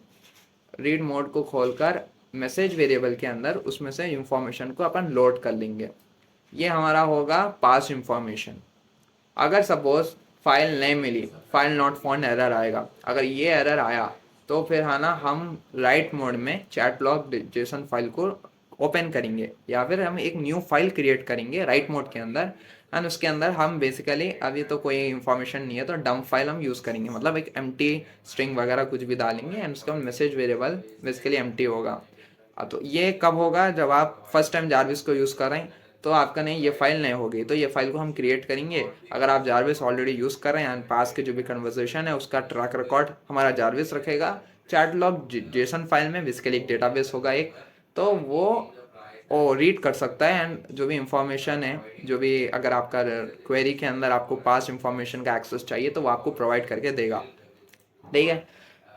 रीड मोड को खोलकर मैसेज वेरिएबल के अंदर उसमें से इंफॉर्मेशन को अपन लोड कर लेंगे। ये हमारा होगा पास इंफॉर्मेशन। अगर सपोज फाइल नहीं मिली, फाइल नॉट फाउंड एरर आएगा, अगर ये एरर आया तो फिर है ना, हम राइट मोड में चैट लॉग जेसन फाइल को ओपन करेंगे, या फिर हम एक न्यू फाइल क्रिएट करेंगे राइट मोड के अंदर। एंड उसके अंदर हम बेसिकली, अभी तो कोई इंफॉर्मेशन नहीं है तो डंप फाइल हम यूज़ करेंगे, मतलब एक एम्प्टी स्ट्रिंग वगैरह कुछ भी डालेंगे एंड उसका मैसेज वेरिएबल बेसिकली एम्प्टी होगा। तो ये कब होगा, जब आप फर्स्ट टाइम जारविस को यूज़ कर रहे हैं तो आपका नहीं, ये फाइल नहीं होगी, तो ये फाइल को हम क्रिएट करेंगे। अगर आप जारविस ऑलरेडी यूज़ कर रहे हैं एंड पास के जो भी कन्वर्सेशन है उसका ट्रैक रिकॉर्ड हमारा जारविस रखेगा चैट लॉग जेसन फाइल में, बेसिकली एक डेटाबेस होगा एक, तो वो रीड कर सकता है एंड जो भी इंफॉर्मेशन है, जो भी अगर आपका क्वेरी के अंदर आपको पास इंफॉर्मेशन का एक्सेस चाहिए तो वो आपको प्रोवाइड करके देगा, ठीक है।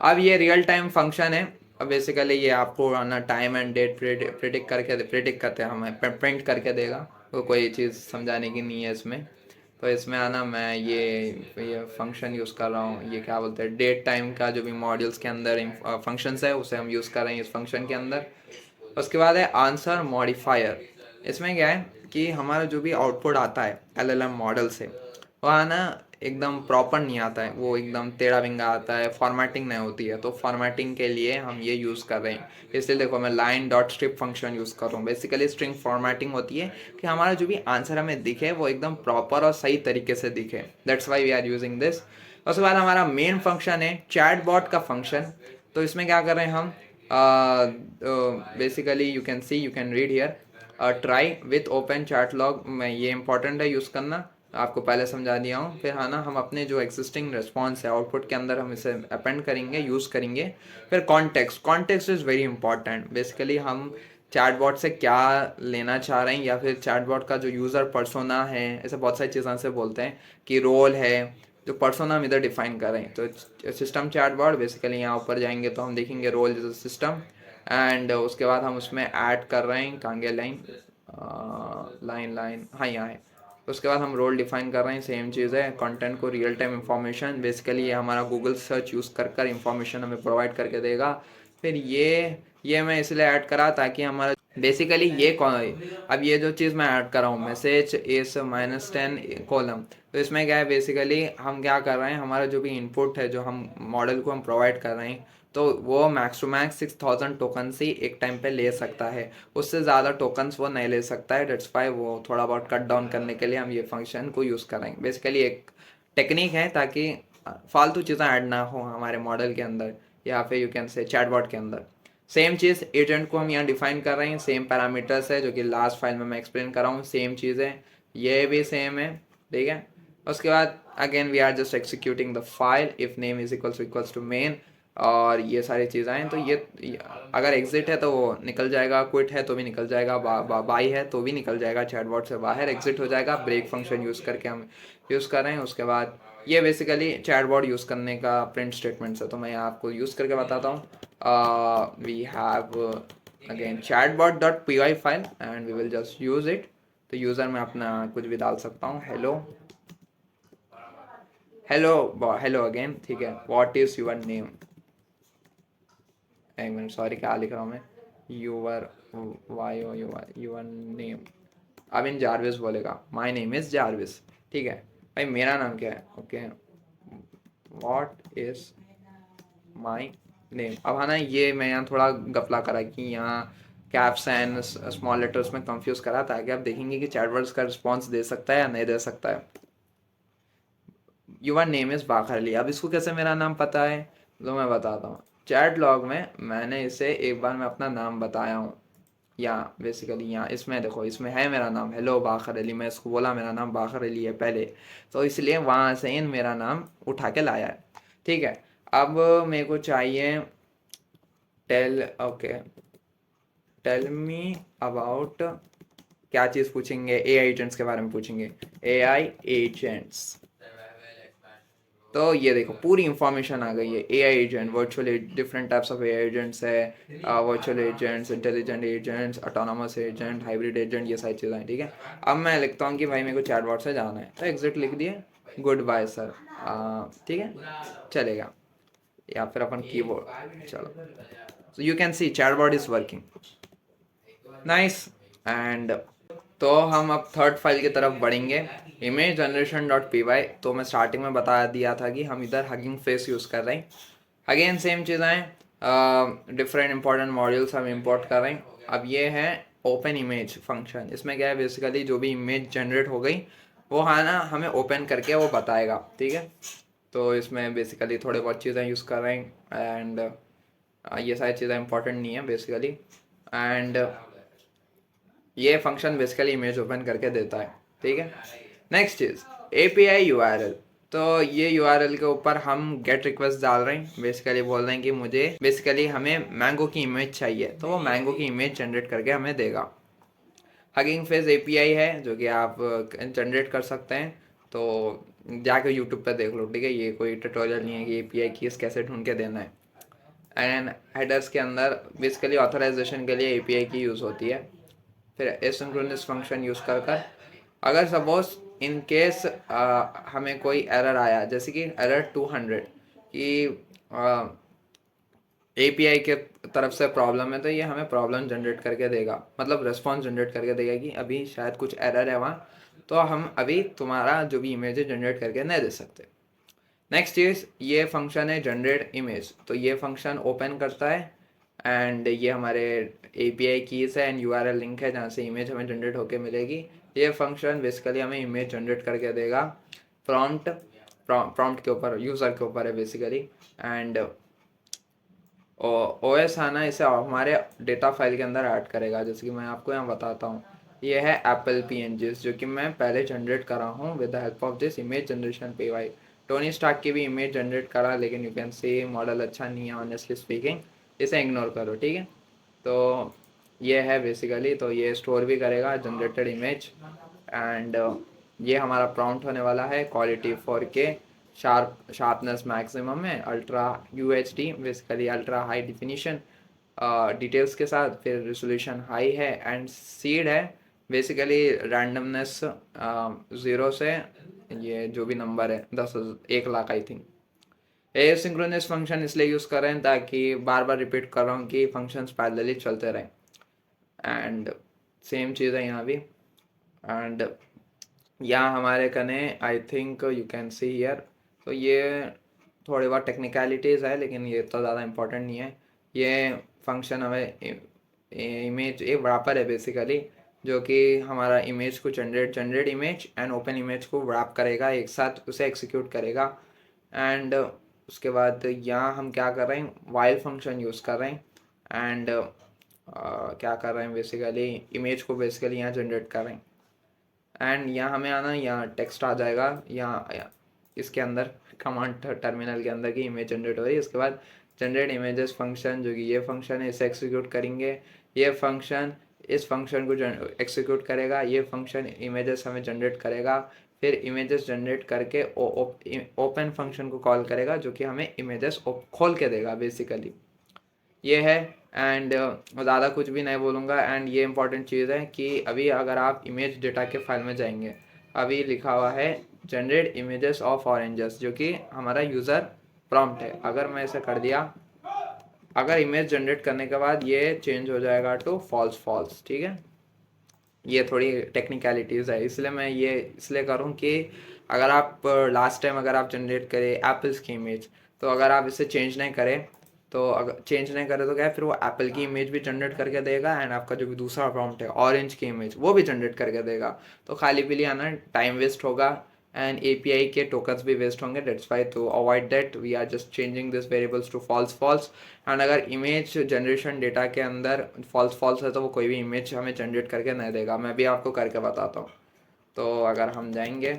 अब ये रियल टाइम फंक्शन है, अब बेसिकली ये आपको ना टाइम एंड डेट प्रिडिक्ट करते हैं, हमें प्रिंट करके देगा, तो कोई चीज़ समझाने की नहीं है इसमें। तो इसमें आना, मैं ये फंक्शन यूज़ कर रहा हूँ, ये क्या बोलते हैं, डेट टाइम का जो भी मॉड्यूल्स के अंदर फंक्शंस है उसे हम यूज़ कर रहे हैं इस फंक्शन के अंदर। उसके बाद है आंसर मॉडिफायर। इसमें क्या है कि हमारा जो भी आउटपुट आता है एलएलएम मॉडल से, वह ना एकदम प्रॉपर नहीं आता है, वो एकदम टेढ़ा बिंगा आता है, फॉर्मेटिंग नहीं होती है। तो फॉर्मेटिंग के लिए हम ये यूज़ कर रहे हैं, इसलिए देखो मैं line dot strip function use कर रहा हूँ। बेसिकली स्ट्रिंग फॉर्मेटिंग होती है कि हमारा जो भी आंसर हमें दिखे वो एकदम प्रॉपर और सही तरीके से दिखे, that's why we are using this. उसके बाद हमारा मेन फंक्शन है चैट बॉट का फंक्शन। तो इसमें क्या कर रहे हैं हम, basically you can see, you can read here, try with open chat log में, ये इंपॉर्टेंट है यूज़ करना, आपको पहले समझा दिया हूँ। फिर है ना, हम अपने जो एग्जिस्टिंग रिस्पॉन्स है आउटपुट के अंदर हम इसे अपेंड करेंगे, यूज़ करेंगे। फिर context is very important, basically हम चैटबॉट से क्या लेना चाह रहे हैं, या फिर चैटबॉट का जो यूज़र पर्सोना है, ऐसे बहुत सारी चीज़ें से बोलते हैं कि रोल है, जो पर्सोना हम इधर डिफाइन कर रहे हैं। तो सिस्टम चैटबॉट बेसिकली यहाँ ऊपर जाएंगे तो हम देखेंगे रोल इज सिस्टम, एंड उसके बाद हम उसमें ऐड कर रहे हैं कांगे लाइन, हाँ यहाँ है। उसके बाद हम रोल डिफाइन कर रहे हैं, सेम चीज़ है। कंटेंट को रियल टाइम इंफॉर्मेशन, बेसिकली ये हमारा गूगल सर्च यूज़ कर इंफॉर्मेशन हमें प्रोवाइड करके देगा। फिर ये मैं इसलिए ऐड करा ताकि हमारा बेसिकली अब ये जो चीज़ मैं ऐड कर रहा हूँ, मैसेज इस -10 कॉलम, तो इसमें क्या है, बेसिकली हम क्या कर रहे हैं, हमारा जो भी इनपुट है जो हम मॉडल को हम प्रोवाइड कर रहे हैं, तो वो मैक्स टू मैक्स 6000 टोकन से एक टाइम पे ले सकता है, उससे ज़्यादा टोकन्स वो नहीं ले सकता है। डेट्स वाई वो थोड़ा बहुत कट डाउन करने के लिए हम ये फंक्शन को यूज़ करेंगे। बेसिकली एक टेक्निक है ताकि फालतू चीज़ें ऐड ना हो हमारे मॉडल के अंदर, या फिर यू कैन से चैटबॉट के अंदर। सेम चीज़ एजेंट को हम यहाँ डिफाइन कर रहे हैं, सेम पैरामीटर्स है जो कि लास्ट फाइल में मैं एक्सप्लेन कर रहा हूँ, सेम चीज़ है, ये भी सेम है, ठीक है। उसके बाद again we are just executing the file if name is equals to main, और ये सारी चीज़ें हैं। तो ये अगर एग्जिट है तो वो निकल जाएगा, क्विट है तो भी निकल जाएगा, बाई है तो भी निकल जाएगा, चैटबॉट से बाहर एग्जिट हो जाएगा, ब्रेक फंक्शन यूज़ करके हम यूज़ कर रहे हैं। उसके बाद ये बेसिकली चैटबॉट यूज़ करने का प्रिंट स्टेटमेंट्स है, तो मैं आपको यूज़ करके बताता हूँ. We have again chatbot dot P Y file and we will just use it. तो यूज़र में अपना कुछ भी डाल सकता हूँ. हेलो हेलो हेलो अगेन, ठीक है. What is your name. एक मिनट, सॉरी, क्या लिख रहा हूँ मैं. Your Y O your name. अब इन जारविस बोलेगा माई नेम इज़ जारविस. ठीक है भाई, मेरा नाम क्या है. Okay, what is my name. अब है ना, ये मैं यहाँ थोड़ा गफला करा कि यहाँ कैप्स एंड स्मॉल लेटर्स में कंफ्यूज करा, ताकि आप देखेंगे कि चैटवर्ड्स का रिस्पॉन्स दे सकता है या नहीं दे सकता है. Your name is Baqar Ali. अब इसको कैसे मेरा नाम पता है, तो मैं बताता हूँ. चैट लॉग में मैंने इसे एक बार मैं अपना नाम बताया हूँ. यहाँ बेसिकली यहाँ इसमें देखो, इसमें है मेरा नाम हेलो बाखर अली. मैं इसको बोला मेरा नाम बाखर अली है पहले, तो इसलिए वहाँ से इन मेरा नाम उठा के लाया है. ठीक है. अब मेरे को चाहिए tell, okay, tell me about. क्या चीज़ पूछेंगे, ए आई एजेंट्स के बारे में पूछेंगे. A I agents. तो ये देखो पूरी इंफॉर्मेशन आ गई है. A I agent, virtual, different types of A I agents है. Virtual agents, intelligent agents, autonomous agent, hybrid agent, ये सारी चीज़ें हैं. ठीक है. अब मैं लिखता हूँ कि भाई मेरे को चैटबॉट से जाना है, तो एग्जिट लिख दिए. Good bye sir. ठीक है, चलेगा. या फिर अपन कीबोर्ड, चलो. So you can see chatbot is working. Nice. And तो हम अब थर्ड फाइल की तरफ बढ़ेंगे, image generation dot P Y. तो मैं स्टार्टिंग में बता दिया था कि हम इधर हगिंग फेस यूज़ कर रहे हैं. अगेन सेम चीज़ें, डिफरेंट इंपॉर्टेंट मॉड्यूल्स हम इंपोर्ट कर रहे हैं. अब ये है ओपन इमेज फंक्शन. इसमें क्या है, बेसिकली जो भी इमेज जनरेट हो गई वो है ना, हमें ओपन करके वो बताएगा. ठीक है. तो इसमें बेसिकली थोड़े बहुत चीज़ें यूज़ कर रहे हैं. एंड ये सारी चीज़ें इंपॉर्टेंट नहीं है बेसिकली. एंड ये फंक्शन बेसिकली इमेज ओपन करके देता है. ठीक है. Next cheese A P I you R L. तो ये यू आर एल के ऊपर हम गेट रिक्वेस्ट डाल रहे हैं. बेसिकली बोल रहे हैं कि मुझे बेसिकली हमें मैंगो की इमेज चाहिए, तो वो मैंगो की इमेज जनरेट करके हमें देगा. Hugging face A P I है जो कि आप जनरेट कर सकते हैं. तो जाके यूट्यूब पर देख लो. ठीक है, ये कोई ट्यूटोरियल नहीं है कि ए पी आई कीज़ कैसे ढूंढ के देना है. एंड हेडर्स के अंदर बेसिकली ऑथराइजेशन के लिए ए पी आई की यूज़ होती है. फिर एसिंक्रोनस फंक्शन यूज़ कर कर अगर सपोज इन केस हमें कोई एरर आया, जैसे कि एरर 200 कि ए पी आई के तरफ से प्रॉब्लम है, तो ये हमें प्रॉब्लम जनरेट करके देगा, मतलब रिस्पॉन्स जनरेट करके देगा कि अभी शायद कुछ एरर है वहाँ, तो हम अभी तुम्हारा जो भी इमेज है जनरेट करके नहीं दे सकते. नेक्स्ट चीज़, ये फंक्शन है जनरेट इमेज. तो ये फंक्शन ओपन करता है एंड ये हमारे ए पी आई कीज़ है and you R L link है जहाँ से इमेज हमें जनरेट होके मिलेगी. ये फंक्शन बेसिकली हमें इमेज जनरेट करके देगा. प्रॉम्प्ट के ऊपर, यूज़र के ऊपर है बेसिकली. एंड ओ एस आना इसे हमारे डेटा फाइल के अंदर ऐड करेगा. जैसे कि मैं आपको यहाँ बताता हूँ, ये है एप्पल पी एन जीज जो कि मैं पहले जनरेट कर रहा हूँ with the help of this image generation P Y. Tony Stark की भी इमेज जनरेट करा, लेकिन यू कैन सी मॉडल अच्छा नहीं है ऑनेस्टली स्पीकिंग. इसे इग्नोर करो. ठीक है. तो ये है बेसिकली, तो ये स्टोर भी करेगा जनरेटेड इमेज. एंड ये हमारा प्रॉम्प्ट होने वाला है क्वालिटी 4K, शार्पनेस मैक्सिमम है, ultra U H D basically ultra high definition details के साथ. फिर रेजोल्यूशन हाई है एंड सीड है बेसिकली रैंडमनेस 0 से ये जो भी नंबर है 1 lakh I think. Asynchronous function इसलिए यूज़ कर रहे हैं ताकि बार बार रिपीट कर रहा हूँ कि फंक्शंस पैरेलली चलते रहें. एंड सेम चीज़ है यहाँ भी. एंड यहाँ हमारे कने I think you can see here. तो ये थोड़ी बहुत टेक्निकलिटीज़ है, लेकिन ये तो ज़्यादा इम्पोर्टेंट नहीं है. ये फंक्शन हमें इमेज एक वरापर है बेसिकली, जो कि हमारा इमेज को generate image and open image को रैप करेगा, एक साथ उसे एक्सिक्यूट करेगा. एंड उसके बाद यहाँ हम क्या कर रहे हैं, वाइल फंक्शन यूज़ कर रहे हैं. एंड क्या कर रहे हैं, बेसिकली इमेज को बेसिकली यहाँ जनरेट कर रहे हैं. एंड यहाँ हमें आना, यहाँ टेक्स्ट आ जाएगा, यहाँ इसके अंदर कमांड टर्मिनल के अंदर की इमेज जनरेट हो रही है. उसके बाद जनरेट इमेजेस फंक्शन जो कि ये फंक्शन है, इसे एक्सिक्यूट करेंगे. ये फंक्शन इस फंक्शन को एक्सिक्यूट करेगा. ये फंक्शन इमेजेस हमें जनरेट करेगा. फिर इमेजेस जनरेट करके ओपन फंक्शन को कॉल करेगा जो कि हमें इमेजेस खोल के देगा बेसिकली। ये है। एंड ज़्यादा कुछ भी नहीं बोलूँगा। एंड ये इंपॉर्टेंट चीज़ है कि अभी अगर आप इमेज डेटा के फाइल में जाएंगे, अभी लिखा हुआ है जनरेट इमेजेस ऑफ ऑरेंजेस, जो कि हमारा यूज़र प्रॉम्प्ट है। अगर मैं इसे कर दिया, अगर इमेज जनरेट करने के बाद ये चेंज हो जाएगा टू फॉल्स फॉल्स, ठीक है। ये थोड़ी टेक्निकलिटीज़ है, इसलिए मैं ये इसलिए करूँ कि अगर आप लास्ट टाइम अगर आप जनरेट करें एप्पल्स की इमेज, तो अगर आप इसे चेंज नहीं करें, तो अगर चेंज नहीं करें तो क्या है, फिर वो एप्पल की इमेज भी जनरेट करके देगा एंड आपका जो भी दूसरा प्रॉम्प्ट है ऑरेंज की इमेज वो भी जनरेट करके देगा। तो खाली पीली आना टाइम वेस्ट होगा एंड एपीआई के टोकन्स भी वेस्ट होंगे। That's why to avoid that we are just changing this variables to false false. And अगर इमेज जनरेशन डेटा के अंदर फॉल्स फॉल्स है तो वो कोई भी इमेज हमें जनरेट करके नहीं देगा। मैं भी आपको करके बताता हूँ। तो अगर हम जाएंगे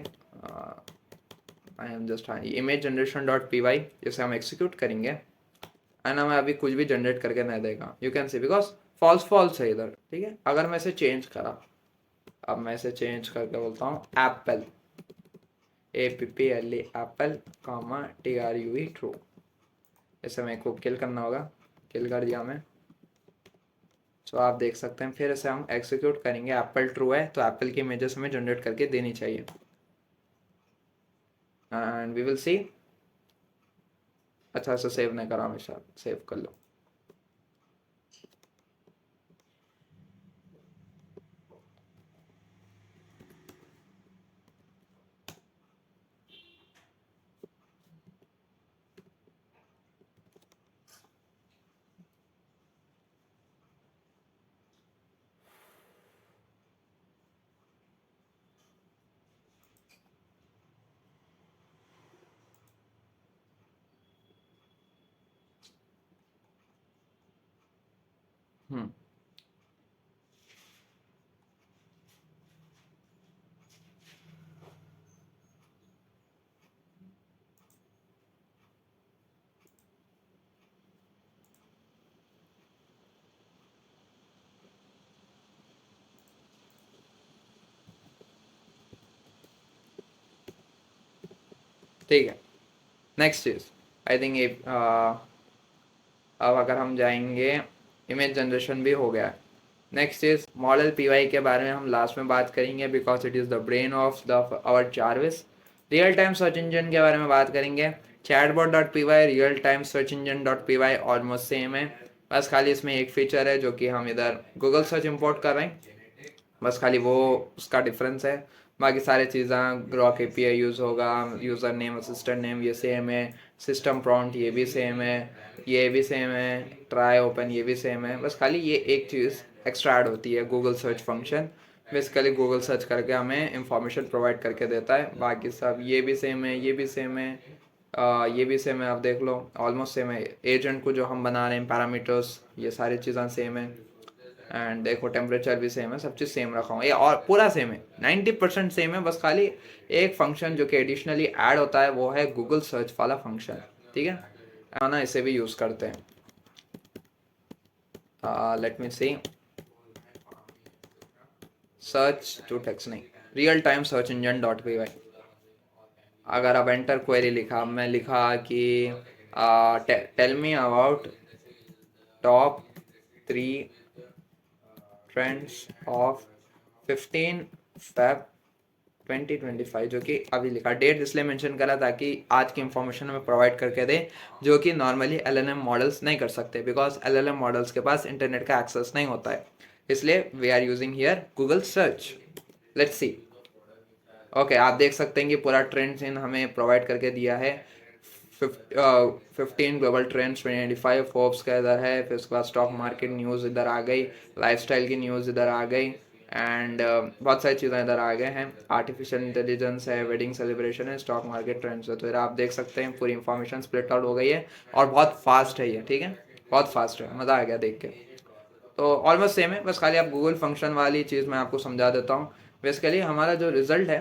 I am just image generation dot P Y, जिसे हम एक्सिक्यूट करेंगे एंड हमें अभी कुछ भी जनरेट करके नहीं देगा। You can see because false false है इधर, ठीक है। अगर मैं इसे चेंज करा, अब मैं इसे चेंज करके बोलता हूँ एप्पल, APPLE एप्पल कामा TRUE ट्रू, इसे मेरे को किल करना होगा। किल कर दिया मैं। तो आप देख सकते हैं फिर इसे हम एक्सिक्यूट करेंगे, एप्पल ट्रू है तो एप्पल की इमेजेस हमें जनरेट करके देनी चाहिए एंड वी विल सी। अच्छा से सेव नहीं करा, हमेशा सेव कर लो। हम्म ठीक है। नेक्स्ट चीज आई थिंक ये अब अगर हम जाएंगे, इमेज जनरेशन भी हो गया है। नेक्स्ट इज मॉडल पीवाई के बारे में हम लास्ट में बात करेंगे because it is the brain of the our Jarvis. Real time search engine के बारे में बात करेंगे। Chatbot dot P Y real time search engine dot P Y almost same है, बस खाली इसमें एक फीचर है जो कि हम इधर गूगल सर्च इंपोर्ट कर रहे हैं, बस खाली वो उसका डिफरेंस है। बाकी सारी चीज़ें ग्रॉक एपीआई यूज़ होगा, यूज़र नेम असिस्टेंट नेम ये सेम है, सिस्टम प्रॉम्प्ट ये भी सेम है, ये भी सेम है, ट्राई ओपन ये भी सेम है। बस खाली ये एक चीज़ एक्स्ट्रा ऐड होती है, Google search function. Basically Google search करके हमें इंफॉर्मेशन प्रोवाइड करके देता है। बाकी सब ये भी सेम है, ये भी सेम है, ये भी सेम है। आप देख लो ऑलमोस्ट सेम है। एजेंट को जो हम बना रहे हैं पैरामीटर्स ये सारी चीज़ें सेम है। एंड देखो टेम्परेचर भी सेम है, सब चीज़ सेम रखा हूँ, ये और पूरा सेम है, 90% सेम है। बस खाली एक फंक्शन जो कि एडिशनली ऐड होता है वो है गूगल सर्च वाला फंक्शन, ठीक है ना। इसे भी यूज़ करते हैं। Let me see, search to text नहीं, real time search engine dot P Y. अगर अब एंटर क्वेरी लिखा, मैं लिखा कि tell me about top 3 trends of 15 Feb 2025, जो कि अभी लिखा। डेट इसलिए मेंशन करा ताकि आज की इंफॉर्मेशन हमें प्रोवाइड करके दे जो कि नॉर्मली LLM मॉडल्स नहीं कर सकते बिकॉज LLM मॉडल्स के पास इंटरनेट का एक्सेस नहीं होता है, इसलिए we are using here Google search. Let's see. Okay, आप देख सकते हैं कि पूरा ट्रेंड्स इन हमें प्रोवाइड करके दिया है। 15 ग्लोबल ट्रेंड्स 2025 फोर्ब्स का इधर है, फिर उसके बाद स्टॉक मार्केट न्यूज़ इधर आ गई, लाइफस्टाइल की न्यूज़ इधर आ गई एंड बहुत सारी चीज़ें इधर आ गए हैं। आर्टिफिशियल इंटेलिजेंस है, वेडिंग सेलिब्रेशन है, स्टॉक मार्केट ट्रेंड्स है। तो इधर आप देख सकते हैं पूरी इंफॉर्मेशन स्प्लिट आउट हो गई है और बहुत फास्ट है ये, ठीक है, बहुत फास्ट है, मज़ा आ गया देख के। तो ऑलमोस्ट सेम है, बस खाली आप गूगल फंक्शन वाली चीज़ मैं आपको समझा देता हूँ। बेसिकली हमारा जो रिजल्ट है,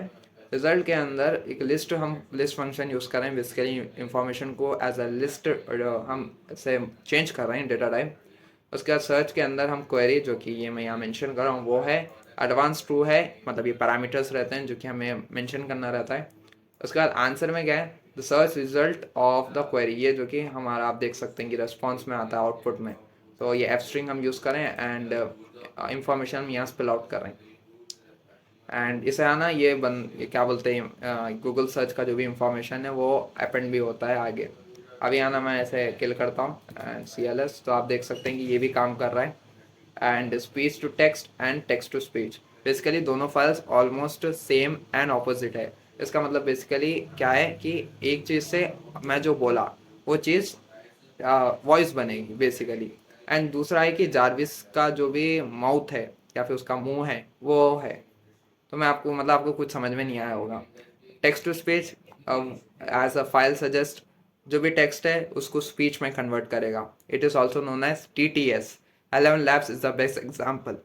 रिजल्ट के अंदर एक लिस्ट, हम लिस्ट फंक्शन यूज़ कर रहे हैं। बेसिकली इंफॉर्मेशन को एज अ लिस्ट हम से चेंज कर रहे हैं डेटा टाइप। उसके बाद सर्च के अंदर हम क्वेरी, जो कि ये मैं यहाँ मेंशन कर रहा हूँ, वो है एडवांस ट्रू है, मतलब ये पैरामीटर्स रहते हैं जो कि हमें मेंशन करना रहता है। उसके बाद आंसर में क्या है, the search result of the query, ये जो कि हमारा आप देख सकते हैं कि रेस्पॉन्स में आता है आउटपुट में। तो ये एफ स्ट्रिंग हम यूज़ करें एंड इंफॉर्मेशन हम यहाँ स्पेल आउट कर रहे हैं। एंड इसे आना ये क्या बोलते हैं, गूगल सर्च का जो भी इंफॉर्मेशन है वो अपेंड भी होता है आगे। अभी आना मैं ऐसे किल करता हूँ एंड CLS, तो आप देख सकते हैं कि ये भी काम कर रहा है। And speech to text and text to speech, basically दोनों files almost same and opposite है। इसका मतलब बेसिकली क्या है कि एक चीज़ से मैं जो बोला वो चीज़ वॉइस बनेगी बेसिकली। एंड दूसरा है कि जारविस का जो भी माउथ है या फिर उसका मुंह है वो है। तो मैं आपको मतलब आपको कुछ समझ में नहीं आया होगा। Text to speech as a file suggest, जो भी टेक्स्ट है उसको स्पीच में कन्वर्ट करेगा। It is also known as TTS। 11 labs is the best example.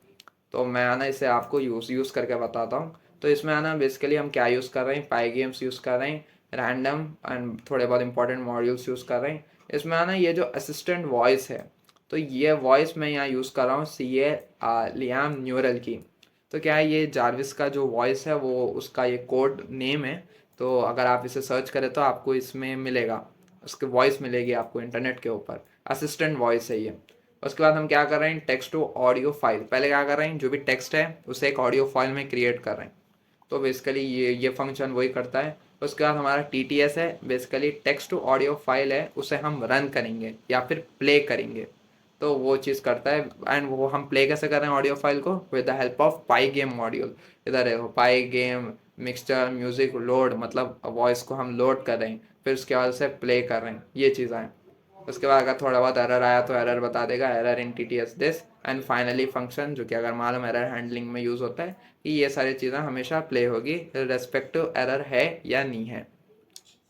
तो मैं आना इसे आपको यूज़ करके बताता हूँ। तो इसमें आना बेसिकली हम क्या यूज़ कर रहे हैं, पाई गेम्स यूज़ कर रहे हैं, रैंडम एंड थोड़े बहुत इंपॉर्टेंट मॉड्यूल्स यूज़ कर रहे हैं। इसमें आना ये जो असिस्टेंट वॉइस है, तो ये वॉइस मैं यहाँ यूज़ कर रहा हूँ लियाम न्यूरल की। तो क्या है, ये जारविस का जो वॉइस है वो उसका ये कोड नेम है। तो अगर आप इसे सर्च करें तो आपको इसमें मिलेगा, उसकी वॉइस मिलेगी आपको इंटरनेट के ऊपर। असिस्टेंट वॉइस है ये। उसके बाद हम क्या कर रहे हैं, टेक्स्ट टू ऑडियो फाइल, पहले क्या कर रहे हैं, जो भी टेक्स्ट है उसे एक ऑडियो फाइल में क्रिएट कर रहे हैं। तो बेसिकली ये फंक्शन वही करता है। उसके बाद हमारा TTS है, basically text to audio file है, उसे हम रन करेंगे या फिर प्ले करेंगे। तो वो चीज़ करता है। एंड वो हम प्ले कैसे कर रहे हैं ऑडियो फाइल को, with the help of pi game module. इधर है पाई गेम मिक्सचर म्यूजिक लोड, मतलब वॉइस को हम लोड कर रहे हैं, फिर उसके बाद उसे प्ले कर रहे हैं, ये चीज़ें हैं। उसके बाद अगर थोड़ा बहुत एरर आया तो एरर बता देगा, error in TTS this. And finally function, जो कि अगर मालूम एरर हैंडलिंग में यूज़ होता है कि ये सारी चीज़ें हमेशा प्ले होगी रेस्पेक्टिव एरर है या नहीं है।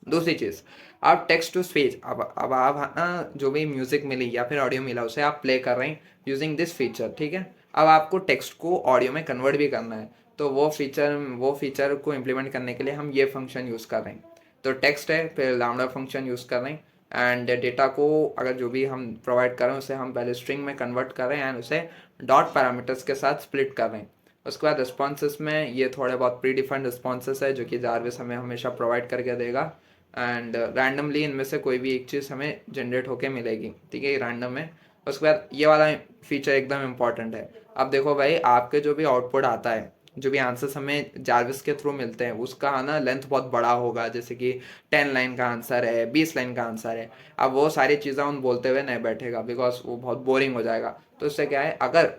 दूसरी चीज़, आप टेक्स्ट टू स्पीच, अब आप जो भी म्यूजिक मिली या फिर ऑडियो मिला उसे आप प्ले कर रहे हैं यूजिंग दिस फीचर, ठीक है। अब आपको टेक्स्ट को ऑडियो में कन्वर्ट भी करना है, तो वो फीचर को इम्प्लीमेंट करने के लिए हम ये फंक्शन यूज़ कर रहे हैं। तो टेक्स्ट है, फिर लैम्डा फंक्शन यूज़ कर रहे हैं। एंड डेटा को अगर जो भी हम प्रोवाइड कर रहे हैं उसे हम पहले स्ट्रिंग में कन्वर्ट कर रहे हैं एंड उसे डॉट पैरामीटर्स के साथ स्प्लिट कर रहे हैं। उसके बाद रिस्पॉन्सेस में ये थोड़े बहुत प्री डिफाइंड रिस्पॉन्सेस है जो कि जारविस हमें हमेशा प्रोवाइड करके देगा। एंड रैंडमली इनमें से कोई भी एक चीज़ हमें जनरेट होके मिलेगी, ठीक है, ये रैंडम है। उसके बाद ये वाला फीचर एकदम इम्पॉर्टेंट है। अब देखो भाई, आपके जो भी आउटपुट आता है, जो भी आंसर्स हमें जारविस के थ्रू मिलते हैं, उसका आना लेंथ बहुत बड़ा होगा, जैसे कि 10 लाइन का आंसर है, 20 लाइन का आंसर है। अब वो सारी चीज़ें उन बोलते हुए नहीं बैठेगा, बिकॉज वो बहुत बोरिंग हो जाएगा। तो इससे क्या है, अगर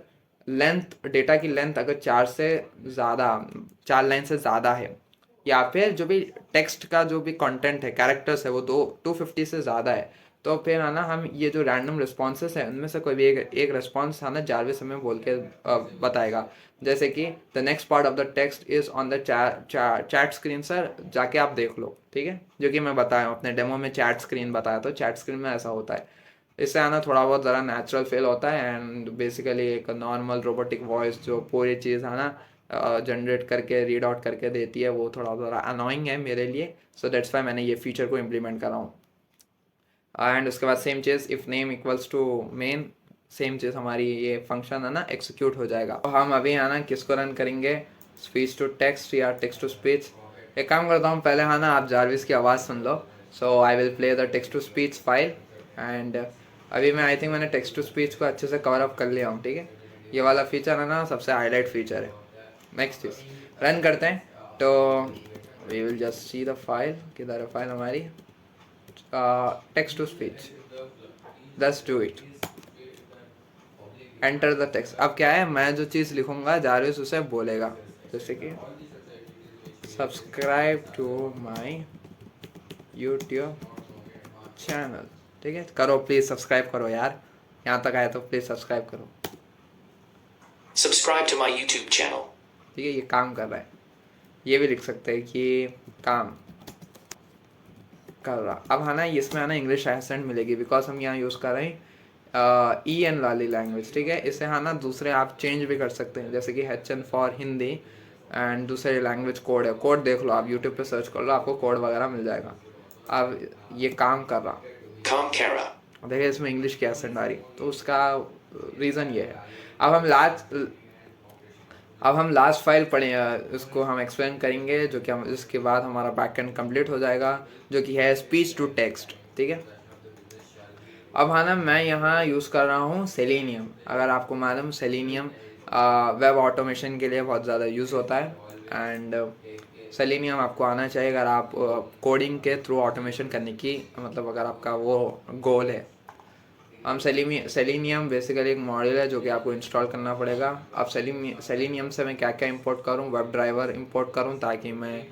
डेटा की लेंथ अगर 4 लाइन से ज़्यादा है, या फिर जो भी टेक्स्ट का जो भी कंटेंट है, कैरेक्टर्स है, वो 250 से ज़्यादा है, तो फिर है ना हम ये जो रैंडम रिस्पॉन्सेस है उनमें से कोई भी एक रिस्पॉन्स है ना जारविस हमें बोल के बताएगा। जैसे कि the next part of the text is on the chat screen sir, जाके आप देख लो, ठीक है। जो कि मैं बताया अपने डेमो में चैट स्क्रीन बताया, तो चैट स्क्रीन में ऐसा होता है। इससे आना थोड़ा बहुत ज़रा नेचुरल फील होता है एंड बेसिकली एक नॉर्मल रोबोटिक वॉइस जो पूरी चीज़ है ना जनरेट करके रीड आउट करके देती है, वो थोड़ा ज़रा अनोइंग है मेरे लिए। सो दैट्स वाई मैंने ये फीचर को इम्प्लीमेंट करा हूँ। एंड उसके बाद सेम चीज़, if name equals to main, same चीज़ हमारी ये फंक्शन है ना एग्जीक्यूट हो जाएगा। तो हम अभी है ना किसको रन करेंगे, स्पीच टू टेक्स्ट या टेक्स्ट टू स्पीच। एक काम करता हूँ, पहले है ना आप जारविस की आवाज़ सुन लो। So I will play the text to speech file. And अभी मैं आई थिंक मैंने टेक्स्ट टू स्पीच को अच्छे से कवर अप कर लिया हूँ, ठीक है। ये वाला फीचर है ना सबसे हाईलाइट फीचर है। नेक्स्ट चीज़ रन करते हैं, तो we will just see the file, किधर है फाइल हमारी, text to speech, just do it, enter the text. अब क्या है, मैं जो चीज़ लिखूंगा जारविस उसे बोलेगा, जैसे कि subscribe to my YouTube channel, ठीक है। करो प्लीज़, सब्सक्राइब करो यार, यहाँ तक आए तो प्लीज़ सब्सक्राइब करो। Subscribe to my YouTube channel. ठीक है, ये काम कर रहा है। ये भी लिख सकते हैं कि काम कर रहा। अब है ना इसमें है ना इंग्लिश एसेंट मिलेगी, बिकॉज हम यहाँ यूज़ कर रहे हैं EN वाली लैंग्वेज, ठीक है। इसे है ना दूसरे आप चेंज भी कर सकते हैं, जैसे कि HN फॉर हिंदी एंड दूसरे लैंग्वेज कोड है, कोड देख लो आप यूट्यूब पे सर्च कर लो, आपको कोड वगैरह मिल जाएगा। अब ये काम कर रहा, Kamkara. देखिए इसमें इंग्लिश की एसेंट आ रही, तो उसका रीज़न ये है। अब हम अब हम लास्ट फाइल पढ़े, उसको हम एक्सप्लेन करेंगे, जो कि हम इसके बाद हमारा बैकएंड कंप्लीट हो जाएगा, जो कि है स्पीच टू टेक्स्ट। ठीक है, अब हाँ ना, मैं यहाँ यूज़ कर रहा हूँ सेलेनियम। अगर आपको मालूम, सेलेनियम वेब ऑटोमेशन के लिए बहुत ज़्यादा यूज़ होता है। एंड सेलेनियम आपको आना चाहिए अगर आप कोडिंग के थ्रू ऑटोमेशन करने की, मतलब अगर आपका वो गोल है। हम सेलेनियम बेसिकली एक मॉड्यूल है जो कि आपको इंस्टॉल करना पड़ेगा। अब सेलेनियम से मैं क्या क्या इंपोर्ट करूँ, वेब ड्राइवर इंपोर्ट करूँ ताकि मैं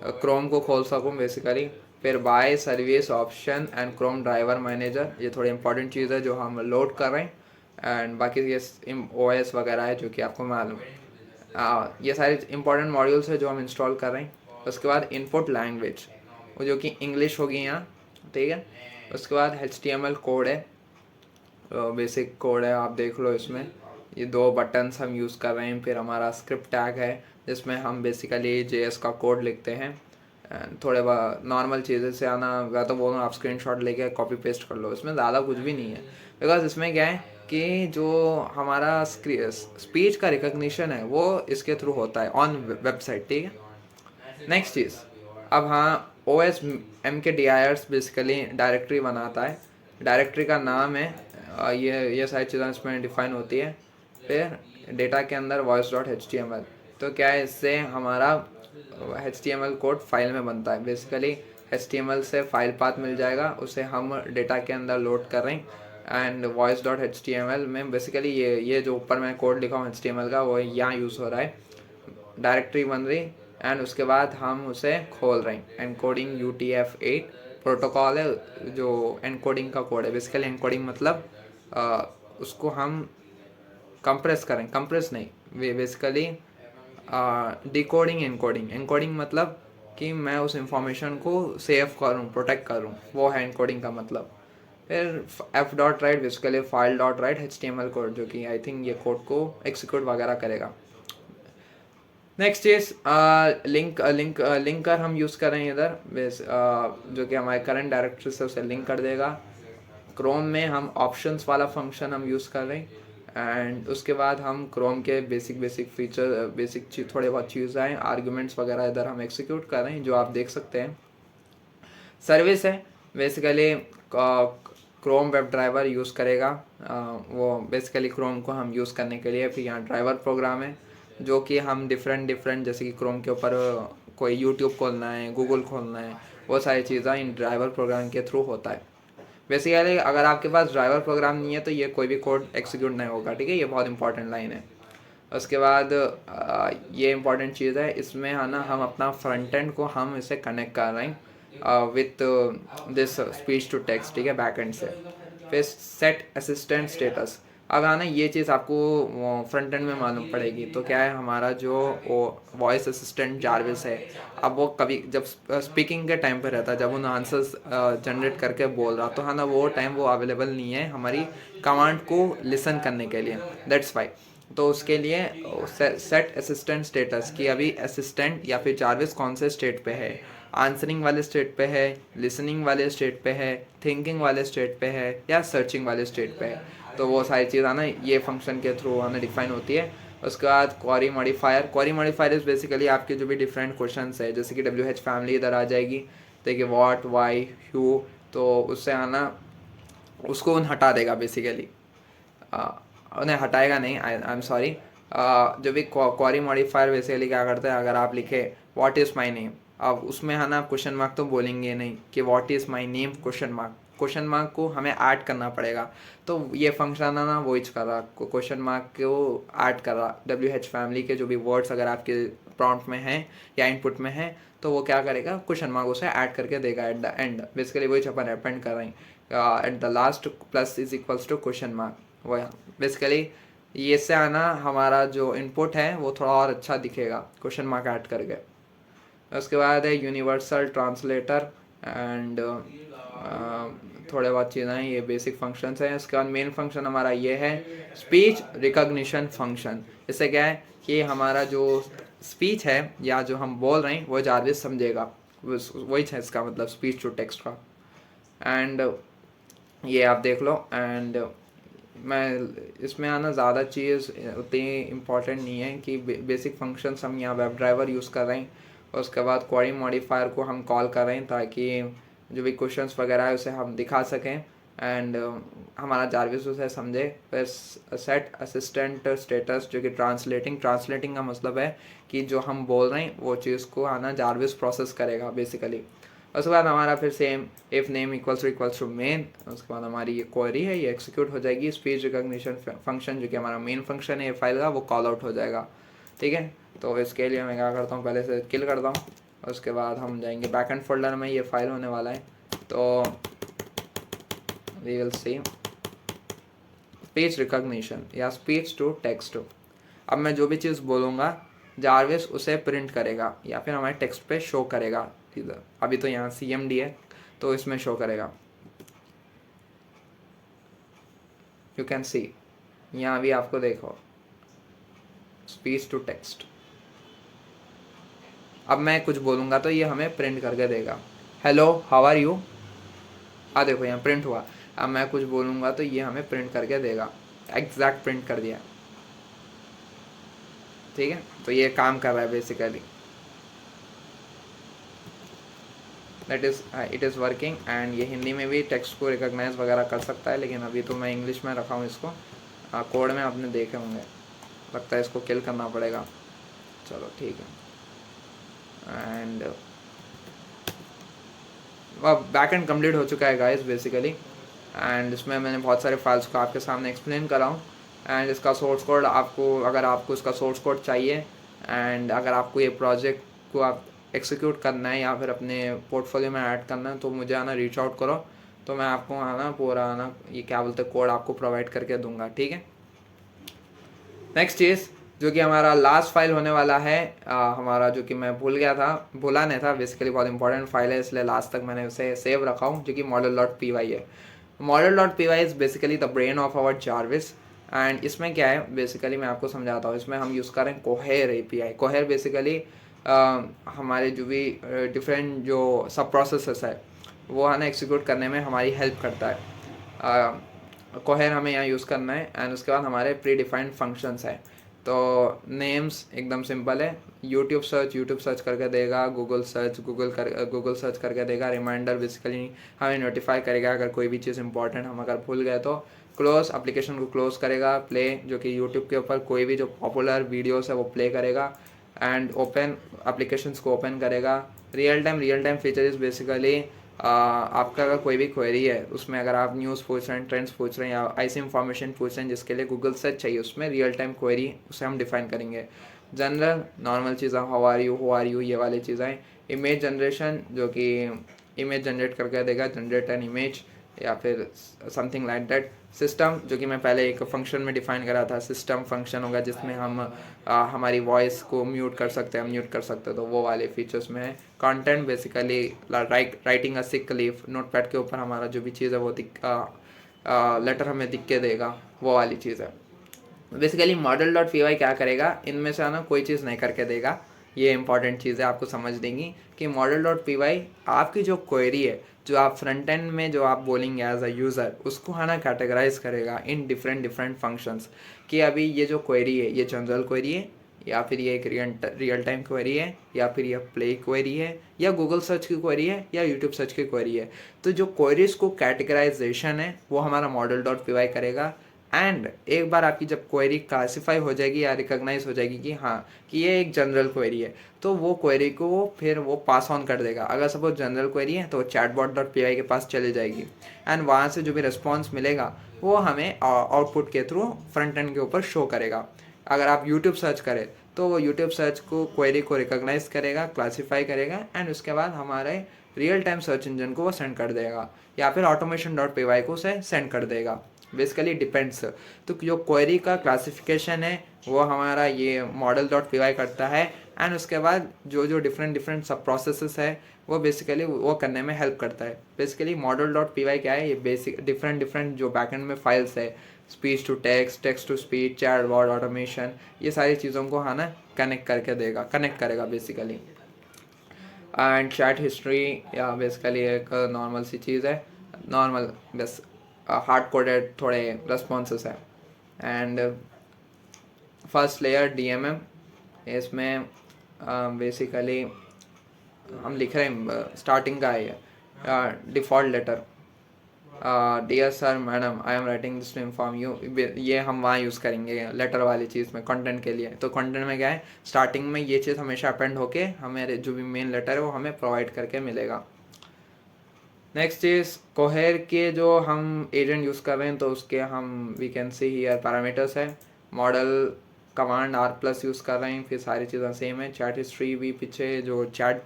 क्रोम को खोल सकूँ बेसिकली। फिर bye service option and Chrome driver manager, ये थोड़ी इंपॉर्टेंट चीज़ है जो हम लोड कर रहे हैं। एंड बाकी ये OS वगैरह है जो कि आपको मालूम। ये सारे इंपॉर्टेंट मॉड्यूल्स है जो हम इंस्टॉल कर रहे हैं। उसके बाद इनपुट लैंग्वेज, वो जो कि इंग्लिश होगी यहाँ। ठीक है, उसके बाद HTML कोड है, बेसिक कोड है, आप देख लो इसमें। ये 2 बटन्स हम यूज़ कर रहे हैं। फिर हमारा स्क्रिप्ट टैग है जिसमें हम बेसिकली JS का कोड लिखते हैं। थोड़े नॉर्मल चीज़ें से आना, मैं तो बोलूँ आप स्क्रीनशॉट लेके कॉपी पेस्ट कर लो, इसमें ज़्यादा कुछ भी नहीं है। बिकॉज इसमें क्या है कि जो हमारा स्पीच का रिकग्निशन है वो इसके थ्रू होता है ऑन वेबसाइट। ठीक है, नेक्स्ट चीज़, अब हाँ, OSMKDIRs बेसिकली डायरेक्टरी बनाता है। डायरेक्टरी का नाम है, ये सारी चीज़ें इसमें डिफाइन होती है। फिर डेटा के अंदर voice.html, तो क्या है, इससे हमारा HTML कोड फाइल में बनता है। बेसिकली HTML से फाइल पाथ मिल जाएगा, उसे हम डेटा के अंदर लोड कर रहे हैं। एंड voice.html में बेसिकली ये जो ऊपर मैं कोड लिखा हूँ HTML का, वो यहाँ यूज़ हो रहा है। डायरेक्टरी बन रही एंड उसके बाद हम उसे खोल रहे हैं। एनकोडिंग UTF-8 प्रोटोकॉल है जो एनकोडिंग का कोड है। बेसिकली एनकोडिंग मतलब उसको हम कंप्रेस करें, कंप्रेस नहीं, बेसिकली डिकोडिंग एनकोडिंग। एनकोडिंग मतलब कि मैं उस इंफॉर्मेशन को सेव करूं, प्रोटेक्ट करूं, वो है एनकोडिंग का मतलब। फिर f.write basically file.write HTML code, जो कि आई थिंक ये कोड को एक्सिक्यूट वगैरह करेगा। नेक्स्ट इज लिंकर हम यूज़ कर रहे हैं इधर, जो कि हमारे करंट डायरेक्टरी से उसे लिंक कर देगा। क्रोम में हम ऑप्शंस वाला फंक्शन हम यूज़ कर रहे हैं। एंड उसके बाद हम क्रोम के बेसिक फीचर, थोड़े बहुत चीज़ें हैं, आर्गुमेंट्स वगैरह इधर हम एक्सिक्यूट कर रहे हैं, जो आप देख सकते हैं। सर्विस है basically Chrome web driver use करेगा। वो बेसिकली क्रोम को हम यूज़ करने के लिए, फिर यहाँ ड्राइवर प्रोग्राम है जो कि हम डिफरेंट जैसे कि क्रोम के ऊपर कोई यूट्यूब खोलना है, गूगल खोलना है, वो सारी चीज़ें इन ड्राइवर प्रोग्राम के थ्रू होता है। बेसिकली अगर आपके पास ड्राइवर प्रोग्राम नहीं है तो ये कोई भी कोड एक्सिक्यूट नहीं होगा। ठीक है, ये बहुत इंपॉर्टेंट लाइन है। उसके बाद ये इंपॉर्टेंट चीज़ है इसमें, है ना, हम अपना फ्रंट एंड को हम इसे कनेक्ट कर रहे हैं with this speech to text. ठीक है, बैक एंड से। फिर सेट असिस्टेंट स्टेटस, अब है ना, ये चीज़ आपको फ्रंट एंड में मालूम पड़ेगी। तो क्या है, हमारा जो वॉइस असिस्टेंट जारविस है, अब वो कभी जब स्पीकिंग के टाइम पे रहता है, जब उन आंसर्स जनरेट करके बोल रहा, तो है ना, वो टाइम वो अवेलेबल नहीं है हमारी कमांड को लिसन करने के लिए। दैट्स वाई, तो उसके लिए सेट असिस्टेंट स्टेटस की अभी असिस्टेंट या फिर जारविस कौन से स्टेट पे है, आंसरिंग वाले स्टेट पे है, लिसनिंग वाले स्टेट पे है, थिंकिंग वाले स्टेट पे है, या सर्चिंग वाले स्टेट पे है। तो वो सारी चीज़ आना ये फंक्शन के थ्रू आना डिफाइन होती है। उसके बाद क्वेरी मॉडिफायर इज़ बेसिकली आपके जो भी डिफरेंट क्वेश्चंस है, जैसे कि WH फैमिली इधर आ जाएगी, देखिए व्हाट, वाई, हु, तो उससे आना उसको हटा देगा बेसिकली। उन्हें हटाएगा नहीं, आई एम सॉरी। जो भी क्वेरी मॉडिफायर बेसिकली क्या करता है, अगर आप लिखे व्हाट इज़ माई नेम, अब उसमें है ना क्वेश्चन मार्क तो बोलेंगे नहीं कि what is my name question mark को हमें ऐड करना पड़ेगा। तो ये फंक्शन है ना, वो इच कर रहा, क्वेश्चन मार्क को ऐड कर रहा। WH फैमिली के जो भी वर्ड्स अगर आपके प्रॉम्प्ट में हैं या इनपुट में हैं, तो वो क्या करेगा, क्वेश्चन मार्क उसे ऐड करके देगा एट द एंड। बेसिकली वही अपन अपेंड कर रहे हैं, at the last plus is equals to question mark. वो बेसिकली ये से आना हमारा जो इनपुट है वो थोड़ा और अच्छा दिखेगा क्वेश्चन मार्क ऐड करके। उसके बाद है यूनिवर्सल ट्रांसलेटर एंड थोड़े बहुत चीज़ें हैं, ये बेसिक फंक्शंस हैं। उसके बाद मेन फंक्शन हमारा ये है स्पीच रिकॉग्निशन फंक्शन। इससे क्या है कि हमारा जो स्पीच है या जो हम बोल रहे हैं वो जारविस समझेगा, वही है इसका मतलब स्पीच टू टेक्स्ट का। एंड ये आप देख लो। एंड मैं इसमें आना ज़्यादा चीज़ उतनी इम्पोर्टेंट नहीं है कि बेसिक फंक्शंस हम यहाँ वेब ड्राइवर यूज़ कर रहे हैं और उसके बाद क्वेरी मॉडिफायर को हम कॉल कर रहे हैं ताकि जो भी क्वेश्चंस वगैरह है उसे हम दिखा सकें एंड हमारा जारविस उसे समझे। फिर सेट असिस्टेंट स्टेटस जो कि ट्रांसलेटिंग का मतलब है कि जो हम बोल रहे हैं वो चीज़ को आना जारविस प्रोसेस करेगा बेसिकली। उसके बाद हमारा फिर same if name equals to main, उसके बाद हमारी ये क्वेरी है ये एक्सिक्यूट हो जाएगी। स्पीच रिकॉग्निशन फंक्शन जो कि हमारा मेन फंक्शन है ये फाइल का वो कॉल आउट हो जाएगा। ठीक है, तो इसके लिए मैं क्या करता हूँ, पहले से किल करता हूँ। उसके बाद हम जाएंगे बैकएंड फोल्डर में, ये फाइल होने वाला है। तो we will see speech recognition या स्पीच टू टेक्स्ट। अब मैं जो भी चीज़ बोलूँगा जारविस उसे प्रिंट करेगा या फिर हमारे टेक्स्ट पे शो करेगा इधर। अभी तो यहाँ CMD है तो इसमें शो करेगा। यू कैन सी यहाँ भी आपको देखो स्पीच टू टेक्स्ट। अब मैं कुछ बोलूँगा तो ये हमें प्रिंट करके देगा, हेलो हाउ आर यू। देखो यहाँ प्रिंट हुआ। अब मैं कुछ बोलूँगा तो ये हमें प्रिंट करके देगा, एग्जैक्ट प्रिंट कर दिया। ठीक है, तो ये काम कर रहा है basically, that is it is working. And ये हिंदी में भी टेक्स्ट को रिकॉग्नाइज वगैरह कर सकता है, लेकिन अभी तो मैं इंग्लिश में रखा हूँ इसको। कोड में आपने देखे होंगे, लगता है इसको किल करना पड़ेगा। चलो ठीक है, एंड बैक एंड कम्प्लीट हो चुका है गाइस बेसिकली। एंड इसमें मैंने बहुत सारे फाइल्स को आपके सामने एक्सप्लेन करा हूँ। एंड इसका सोर्स कोड आपको, अगर आपको इसका सोर्स कोड चाहिए एंड अगर आपको ये प्रोजेक्ट को आप एक्सिक्यूट करना है या फिर अपने पोर्टफोलियो में ऐड करना है तो मुझे आना रीच आउट करो, तो मैं आपको आना पूरा आना ये क्या बोलते कोड आपको प्रोवाइड करके दूंगा। ठीक है, नेक्स्ट चीज़ जो कि हमारा लास्ट फाइल होने वाला है हमारा, जो कि मैं भूला नहीं था बेसिकली, बहुत इंपॉर्टेंट फाइल है इसलिए लास्ट तक मैंने उसे सेव रखा हूँ, जो कि model.py है। model.py is basically the brain of our Jarvis. And इसमें क्या है बेसिकली मैं आपको समझाता हूँ। इसमें हम यूज़ कर रहे हैं कोहेर API। कोहेर बेसिकली हमारे जो भी डिफरेंट जो सब प्रोसेसेस है वो है ना एक्सिक्यूट करने में हमारी हेल्प करता है। कोहेर हमें यहाँ यूज़ करना है एंड उसके बाद हमारे प्री डिफाइंड फंक्शंस हैं। तो नेम्स एकदम सिंपल है, यूट्यूब सर्च करके देगा, गूगल सर्च करके देगा। रिमाइंडर बेसिकली हमें नोटिफाई करेगा अगर कोई भी चीज़ इंपॉर्टेंट हम अगर भूल गए तो। क्लोज एप्लीकेशन को क्लोज करेगा। प्ले जो कि यूट्यूब के ऊपर कोई भी जो पॉपुलर वीडियोस है वो प्ले करेगा। एंड ओपन एप्लीकेशंस को ओपन करेगा। Real time feature is basically आपका अगर कोई भी क्वेरी है उसमें अगर आप न्यूज़ पूछ रहे हैं, ट्रेंड्स पूछ रहे हैं या ऐसी इंफॉर्मेशन पूछ रहे हैं जिसके लिए गूगल सर्च चाहिए, उसमें रियल टाइम क्वेरी उसे हम डिफाइन करेंगे। जनरल नॉर्मल चीज़ें हाउ आर यू ये वाली चीज़ें। इमेज जनरेशन जो कि इमेज जनरेट करके देगा, जनरेट एन इमेज या फिर समथिंग लाइक दैट। सिस्टम जो कि मैं पहले एक फंक्शन में डिफाइन करा था, सिस्टम फंक्शन होगा जिसमें हम हमारी वॉइस को म्यूट कर सकते हैं, म्यूट कर सकते हैं, तो वो वाले फीचर्स में है। Content basically writing a sick leaf, notepad के ऊपर हमारा जो भी चीज़ है वो लेटर हमें दिख के देगा, वो वाली चीज़ है। बेसिकली model.py क्या करेगा, इनमें से ना कोई चीज़ नहीं करके देगा। ये इंपॉर्टेंट चीज़ है, आपको समझ देंगी कि model.py आपकी जो क्वेरी है जो आप फ्रंट एंड में जो आप बोलेंगे एज अ यूज़र, उसको है ना कैटेगराइज करेगा इन डिफरेंट फंक्शंस। कि अभी ये जो क्वेरी है ये जनरल क्वेरी है या फिर ये एक रियल टाइम क्वेरी है या फिर ये प्ले क्वेरी है या गूगल सर्च की क्वेरी है या यूट्यूब सर्च की क्वेरी है। तो जो क्वेरीज को कैटेगराइजेशन है वो हमारा model.py करेगा। एंड एक बार आपकी जब क्वेरी क्लासीफाई हो जाएगी या रिकॉग्नाइज हो जाएगी कि हाँ कि ये एक जनरल क्वेरी है, तो वो क्वेरी को फिर वो पास ऑन कर देगा। अगर सपोज जनरल क्वेरी है तो chatbot.py के पास चले जाएगी एंड वहाँ से जो भी रिस्पॉन्स मिलेगा वो हमें आउटपुट के थ्रू फ्रंट एंड के ऊपर शो करेगा। अगर आप यूट्यूब सर्च करें तो वो यूट्यूब सर्च को क्वेरी को रिकॉग्नाइज करेगा, क्लासीफाई करेगा एंड उसके बाद हमारे रियल टाइम सर्च इंजन को वो सेंड कर देगा या फिर automation.py को उसे सेंड कर देगा। Basically depends. तो जो क्वेरी का क्लासिफिकेशन है वो हमारा ये model.py करता है एंड उसके बाद जो डिफरेंट सब प्रोसेसेस है वो बेसिकली वो करने में हेल्प करता है। बेसिकली model.py क्या है, ये बेसिक डिफरेंट जो बैकएंड में फाइल्स है, speech to text, text to speech, chatbot, automation, ये सारी चीज़ों को है ना कनेक्ट करेगा बेसिकली। एंड चैट हिस्ट्री या बेसिकली एक नॉर्मल सी चीज़ है, नॉर्मल बस हार्ड कोडेड थोड़े रेस्पॉन्सेस है। एंड फर्स्ट लेयर DMM, इसमें बेसिकली हम लिख रहे हैं स्टार्टिंग का है default letter, dear sir madam I am writing this to inform you, ये हम वहाँ यूज़ करेंगे लेटर वाली चीज़ में कंटेंट के लिए। तो कंटेंट में क्या है, स्टार्टिंग में ये चीज़ हमेशा अपेंड होके हमें जो भी मेन लेटर है वो हमें प्रोवाइड करके मिलेगा। नेक्स्ट इज कोहेर के जो हम एजेंट यूज़ कर रहे हैं तो उसके हम we can see here parameters है, मॉडल कमांड R+ यूज़ कर रहे हैं, फिर सारी चीज़ें सेम है। चैट हिस्ट्री भी पीछे जो चैट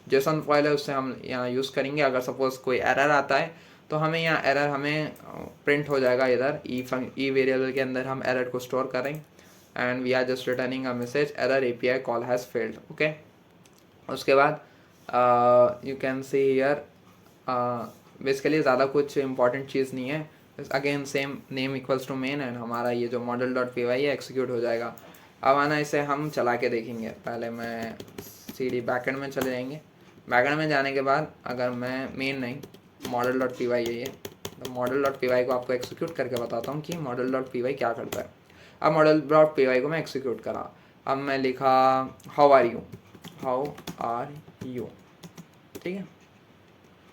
जेसन फाइल है उससे हम यहाँ यूज़ करेंगे। अगर सपोज़ कोई एरर आता है तो हमें यहाँ एरर हमें प्रिंट हो जाएगा इधर ई वेरिएबल के अंदर हम एरर को स्टोर करें and we are just returning a message error API call has failed. Okay, उसके बाद you can see here basically ज़्यादा कुछ इंपॉर्टेंट चीज़ नहीं है, again same name equals to main and हमारा ये जो model.py है एक्सिक्यूट हो जाएगा। अब आना इसे हम चला के देखेंगे। पहले मैं CD बैकएंड में चले जाएंगे। बैकएंड में जाने के बाद अगर मैं मेन नहीं model.py है ये, तो model.py को आपको एक्सिक्यूट करके बताता हूँ कि model.py क्या करता है। अब model.py को मैं एक्सिक्यूट करा, अब मैं लिखा हाउ आर यू, ठीक है,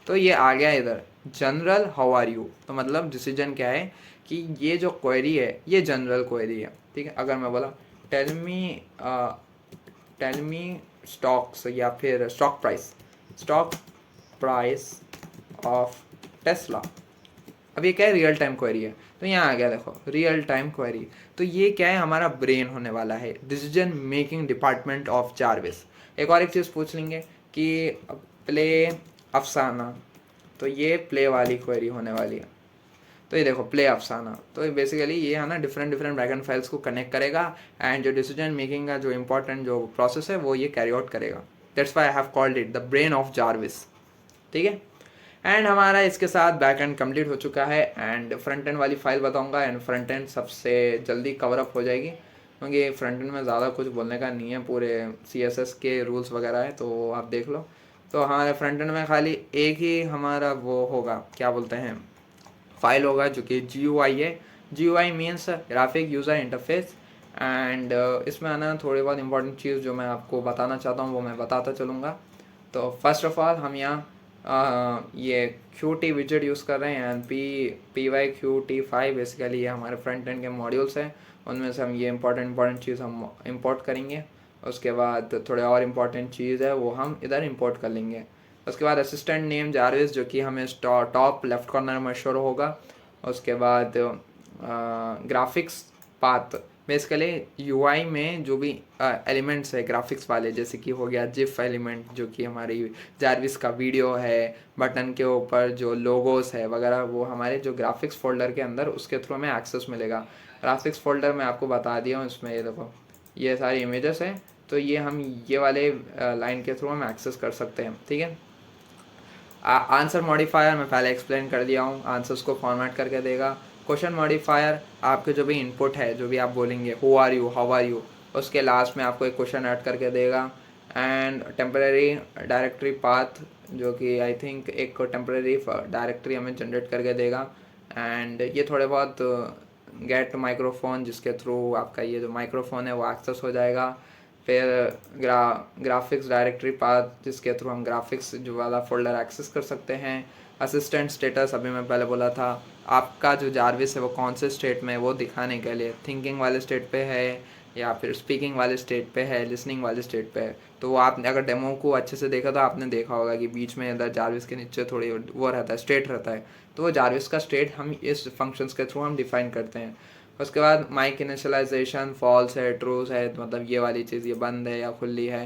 तो ये आ गया इधर जनरल हाउ आर यू। तो मतलब डिसीजन क्या है कि ये जो क्वेरी है ये जनरल क्वेरी है, ठीक है। अगर मैं बोला टेल मी स्टॉक्स या फिर स्टॉक प्राइस ऑफ टेस्ला, अब ये क्या है, रियल टाइम क्वेरी है। तो यहाँ आ गया देखो रियल टाइम क्वेरी, तो ये क्या है, हमारा ब्रेन होने वाला है, decision making department of Jarvis. एक और एक चीज़ पूछ लेंगे कि प्ले अफसाना, तो ये प्ले वाली क्वेरी होने वाली है। तो ये देखो प्ले अफसाना, तो ये बेसिकली ये है ना डिफरेंट बैकएंड फाइल्स को कनेक्ट करेगा एंड जो डिसीजन मेकिंग का जो इंपॉर्टेंट जो प्रोसेस है वो ये कैरी आउट करेगा। That's why I have called it the brain of Jarvis, ठीक है। एंड हमारा इसके साथ बैक एंड कम्प्लीट हो चुका है एंड फ्रंट एंड वाली फाइल बताऊंगा एंड फ्रंट एंड सबसे जल्दी कवर अप हो जाएगी क्योंकि फ्रंट एंड में ज़्यादा कुछ बोलने का नहीं है, पूरे CSS के रूल्स वगैरह है तो आप देख लो। तो हमारे फ्रंट एंड में खाली एक ही हमारा वो होगा, क्या बोलते हैं, फाइल होगा जो कि GUI है। GUI means graphic user interface and इसमें आना थोड़ी बहुत इंपॉर्टेंट चीज़ जो मैं आपको बताना चाहता हूँ वो मैं बताता चलूँगा। तो फर्स्ट ऑफ ऑल हम यहाँ ये Qt विजेट यूज़ कर रहे हैं एंड PyQt5 बेसिकली ये हमारे फ्रंट एंड के मॉड्यूल्स हैं, उनमें से हम ये इंपॉर्टेंट चीज़ हम इंपोर्ट करेंगे। उसके बाद थोड़े और इम्पॉर्टेंट चीज़ है वो हम इधर इंपोर्ट कर लेंगे। उसके बाद असिस्टेंट नेम जारविस जो कि हमें टॉप लेफ्ट कॉर्नर में शो होगा। उसके बाद ग्राफिक्स पाथ, बेसिकली UI में जो भी एलिमेंट्स है ग्राफिक्स वाले, जैसे कि हो गया जिफ एलिमेंट जो कि हमारी जारविस का वीडियो है, बटन के ऊपर जो लोगोस है वगैरह, वो हमारे जो ग्राफिक्स फोल्डर के अंदर उसके थ्रू हमें एक्सेस मिलेगा। ग्राफिक्स फोल्डर मैं आपको बता दिया हूँ, इसमें ये देखो ये सारी इमेजेस हैं, तो ये हम ये वाले लाइन के थ्रू हम एक्सेस कर सकते हैं, ठीक है। आंसर मॉडिफायर मैं पहले एक्सप्लेन कर दिया हूँ, आंसर्स को फॉर्मेट करके देगा। क्वेश्चन मॉडिफायर आपके जो भी इनपुट है जो भी आप बोलेंगे who are you, how are you, उसके लास्ट में आपको एक क्वेश्चन ऐड करके देगा। एंड टेम्परेरी डायरेक्टरी पाथ जो कि आई थिंक एक टेम्परेरी डायरेक्टरी हमें जनरेट करके देगा। एंड ये थोड़े बहुत गेट माइक्रोफोन जिसके थ्रू आपका ये जो माइक्रोफोन है वो एक्सेस हो जाएगा। फिर ग्राफिक्स डायरेक्टरी पाथ जिसके थ्रू हम ग्राफिक्स जो वाला फोल्डर एक्सेस कर सकते हैं। असिस्टेंट स्टेटस अभी मैं पहले बोला था, आपका जो जारविस है वो कौन से स्टेट में है वो दिखाने के लिए, थिंकिंग वाले स्टेट पे है या फिर स्पीकिंग वाले स्टेट पे है, लिसनिंग वाले स्टेट पे है। तो वो आपने अगर डेमो को अच्छे से देखा तो आपने देखा होगा कि बीच में इधर जारविस के नीचे थोड़ी वो रहता है, स्टेट रहता है, तो वो जारविस का स्टेट हम इस फंक्शंस के थ्रू हम डिफाइन करते हैं। उसके बाद माइक इनिशियलाइजेशन फॉल्स है, ट्रूज है, तो मतलब ये वाली चीज़ ये बंद है या खुली है,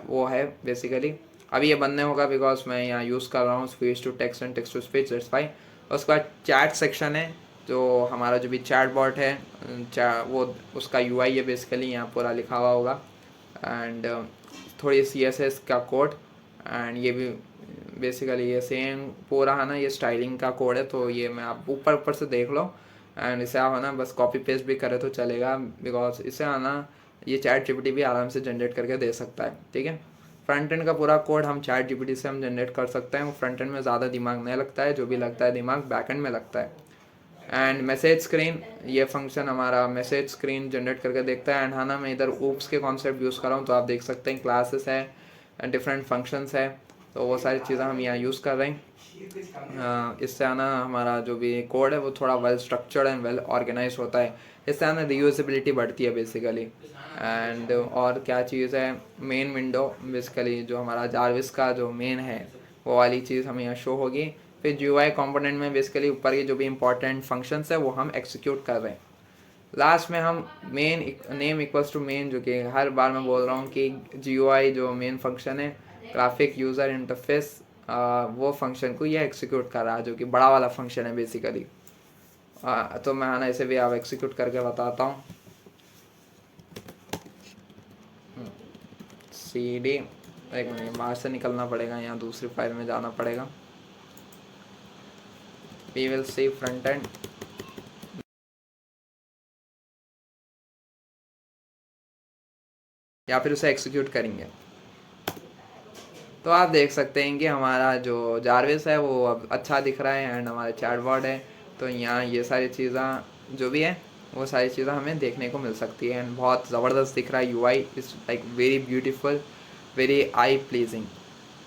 वो है बेसिकली। अभी ये बंद नहीं होगा बिकॉज मैं यहाँ यूज़ कर रहा हूँ speech to text and text to speech, that's why. उसके बाद चैट सेक्शन है, जो हमारा जो भी चैट बॉट है वो उसका UI है बेसिकली, यहाँ पूरा लिखा हुआ होगा। एंड थोड़ी CSS का कोड एंड ये भी बेसिकली ये सेम पूरा है ना, ये स्टाइलिंग का कोड है, तो ये मैं आप ऊपर से देख लो एंड इसे आप है ना बस कॉपी पेस्ट भी करे तो चलेगा बिकॉज इसे आना ये चैट GPT भी आराम से जनरेट करके दे सकता है, ठीक है। फ्रंट एंड का पूरा कोड हम चैट जीपीटी से हम जनरेट कर सकते हैं। वो फ्रंट एंड में ज़्यादा दिमाग नहीं लगता है, जो भी लगता है दिमाग बैक एंड में लगता है। एंड मैसेज स्क्रीन, ये फंक्शन हमारा मैसेज स्क्रीन जनरेट करके देखता है। एंड हाँ ना, मैं इधर ऊप्स के कॉन्सेप्ट यूज़ कर रहा हूँ, तो आप देख सकते हैं क्लासेस है एंड डिफरेंट फंक्शंस है, तो वो सारी चीज़ें हम यहाँ यूज़ कर रहे हैं। इससे आना हमारा जो भी कोड है वो थोड़ा well structured and well organise होता है। इससे आना रीयूजेबिलिटी बढ़ती है बेसिकली। एंड और क्या चीज़ है, मेन विंडो बेसिकली जो हमारा जारविस का जो मेन है वो वाली चीज़ हमें यहाँ शो होगी। फिर GUI कंपोनेंट में बेसिकली ऊपर के जो भी इंपॉर्टेंट फंक्शंस है वो हम एक्सिक्यूट कर रहे हैं। लास्ट में हम main name equals to main, जो कि हर बार मैं बोल रहा हूँ कि GUI जो मेन फंक्शन है, ग्राफिक यूज़र इंटरफेस, वो फंक्शन को ये एक्सिक्यूट कर रहा है, जो कि बड़ा वाला फंक्शन है बेसिकली। तो मैं ना इसे भी आप एक्सिक्यूट करके बताता हूँ। CD, एक मिनट बाहर से निकलना पड़ेगा, यहाँ दूसरी फाइल में जाना पड़ेगा। We will see front end, या फिर उसे एक्सिक्यूट करेंगे। तो आप देख सकते हैं कि हमारा जो जारविस है वो अब अच्छा दिख रहा है एंड हमारा चैटबॉट है। तो यहाँ ये सारी चीज़ें जो भी है वो सारी चीज़ें हमें देखने को मिल सकती है एंड बहुत ज़बरदस्त दिख रहा है। UI is like very beautiful, very I pleasing.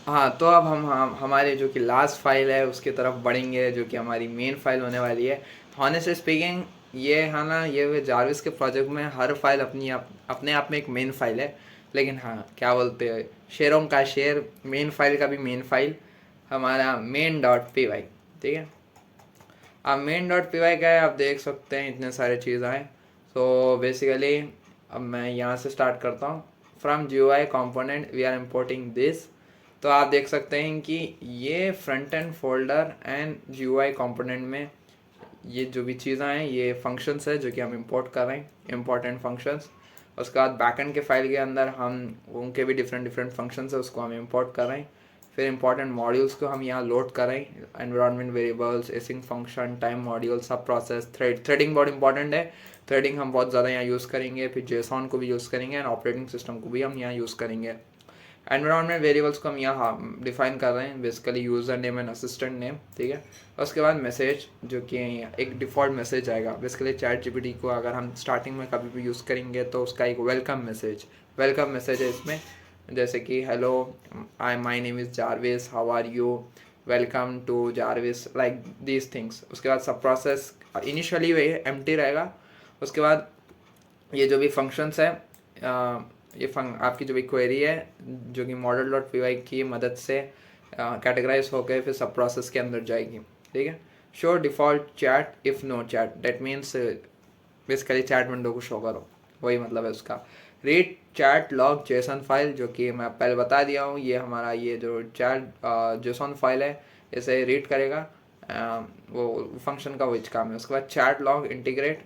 हाँ, तो अब हम हमारे जो कि लास्ट फाइल है उसकी तरफ बढ़ेंगे, जो कि हमारी मेन फाइल होने वाली है। हॉनेस्टली स्पीकिंग, ये है ना, ये जारविस के प्रोजेक्ट में हर फाइल अपने आप में एक मेन फाइल है। लेकिन हाँ, क्या बोलते हैं, शेरों का शेर, मेन फाइल का भी मेन फाइल हमारा main.py, ठीक है। अब main.py क्या है, आप देख सकते हैं इतने सारे चीज़ आए। सो बेसिकली अब मैं यहाँ से स्टार्ट करता हूँ। From GUI component we are importing this। तो आप देख सकते हैं कि ये front end folder and GUI component में ये जो भी चीज़ें हैं ये फंक्शंस है जो कि हम इंपोर्ट कर रहे हैं, इंपॉर्टेंट फंक्शंस। उसके बाद बैकएंड के फाइल के अंदर हम उनके भी डिफरेंट फंक्शंस है उसको हम इंपोर्ट कर रहे हैं। फिर इंपॉर्टेंट मॉड्यूल्स को हम यहाँ लोड कर रहे हैं, environment variables, async function, time module, subprocess, threading बहुत इंपॉर्टेंट है। थ्रेडिंग हम बहुत ज़्यादा यहाँ यूज़ करेंगे। फिर JSON को भी यूज़ करेंगे एंड ऑपरेटिंग सिस्टम को भी हम यहाँ यूज़ करेंगे। एनवायरनमेंट वेरिएबल्स को हम यहाँ डिफाइन कर रहे हैं, basically user name and assistant name, ठीक है। उसके बाद मैसेज, जो कि एक डिफ़ॉल्ट मैसेज आएगा बेसिकली चैट जीपीटी को अगर हम स्टार्टिंग में कभी भी यूज़ करेंगे तो उसका एक वेलकम मैसेज है इसमें, जैसे कि hello, my name is Jarvis, how are you, welcome to Jarvis, like these things. उसके बाद सब प्रोसेस इनिशियली वे एम्प्टी रहेगा। उसके बाद ये जो भी फंक्शंस है, आपकी जो भी क्वेरी है जो कि model.py की मदद से कैटेगराइज होकर फिर सब प्रोसेस के अंदर जाएगी, ठीक है। Show default chat if no chat, that means basically chat window को शो करो, वही मतलब है उसका। Read chat log JSON file, जो कि मैं पहले बता दिया हूँ, ये हमारा ये जो चैट जेसन फाइल है इसे रीड करेगा, वो फंक्शन का वही काम है। उसके बाद चैट लॉग इंटीग्रेट।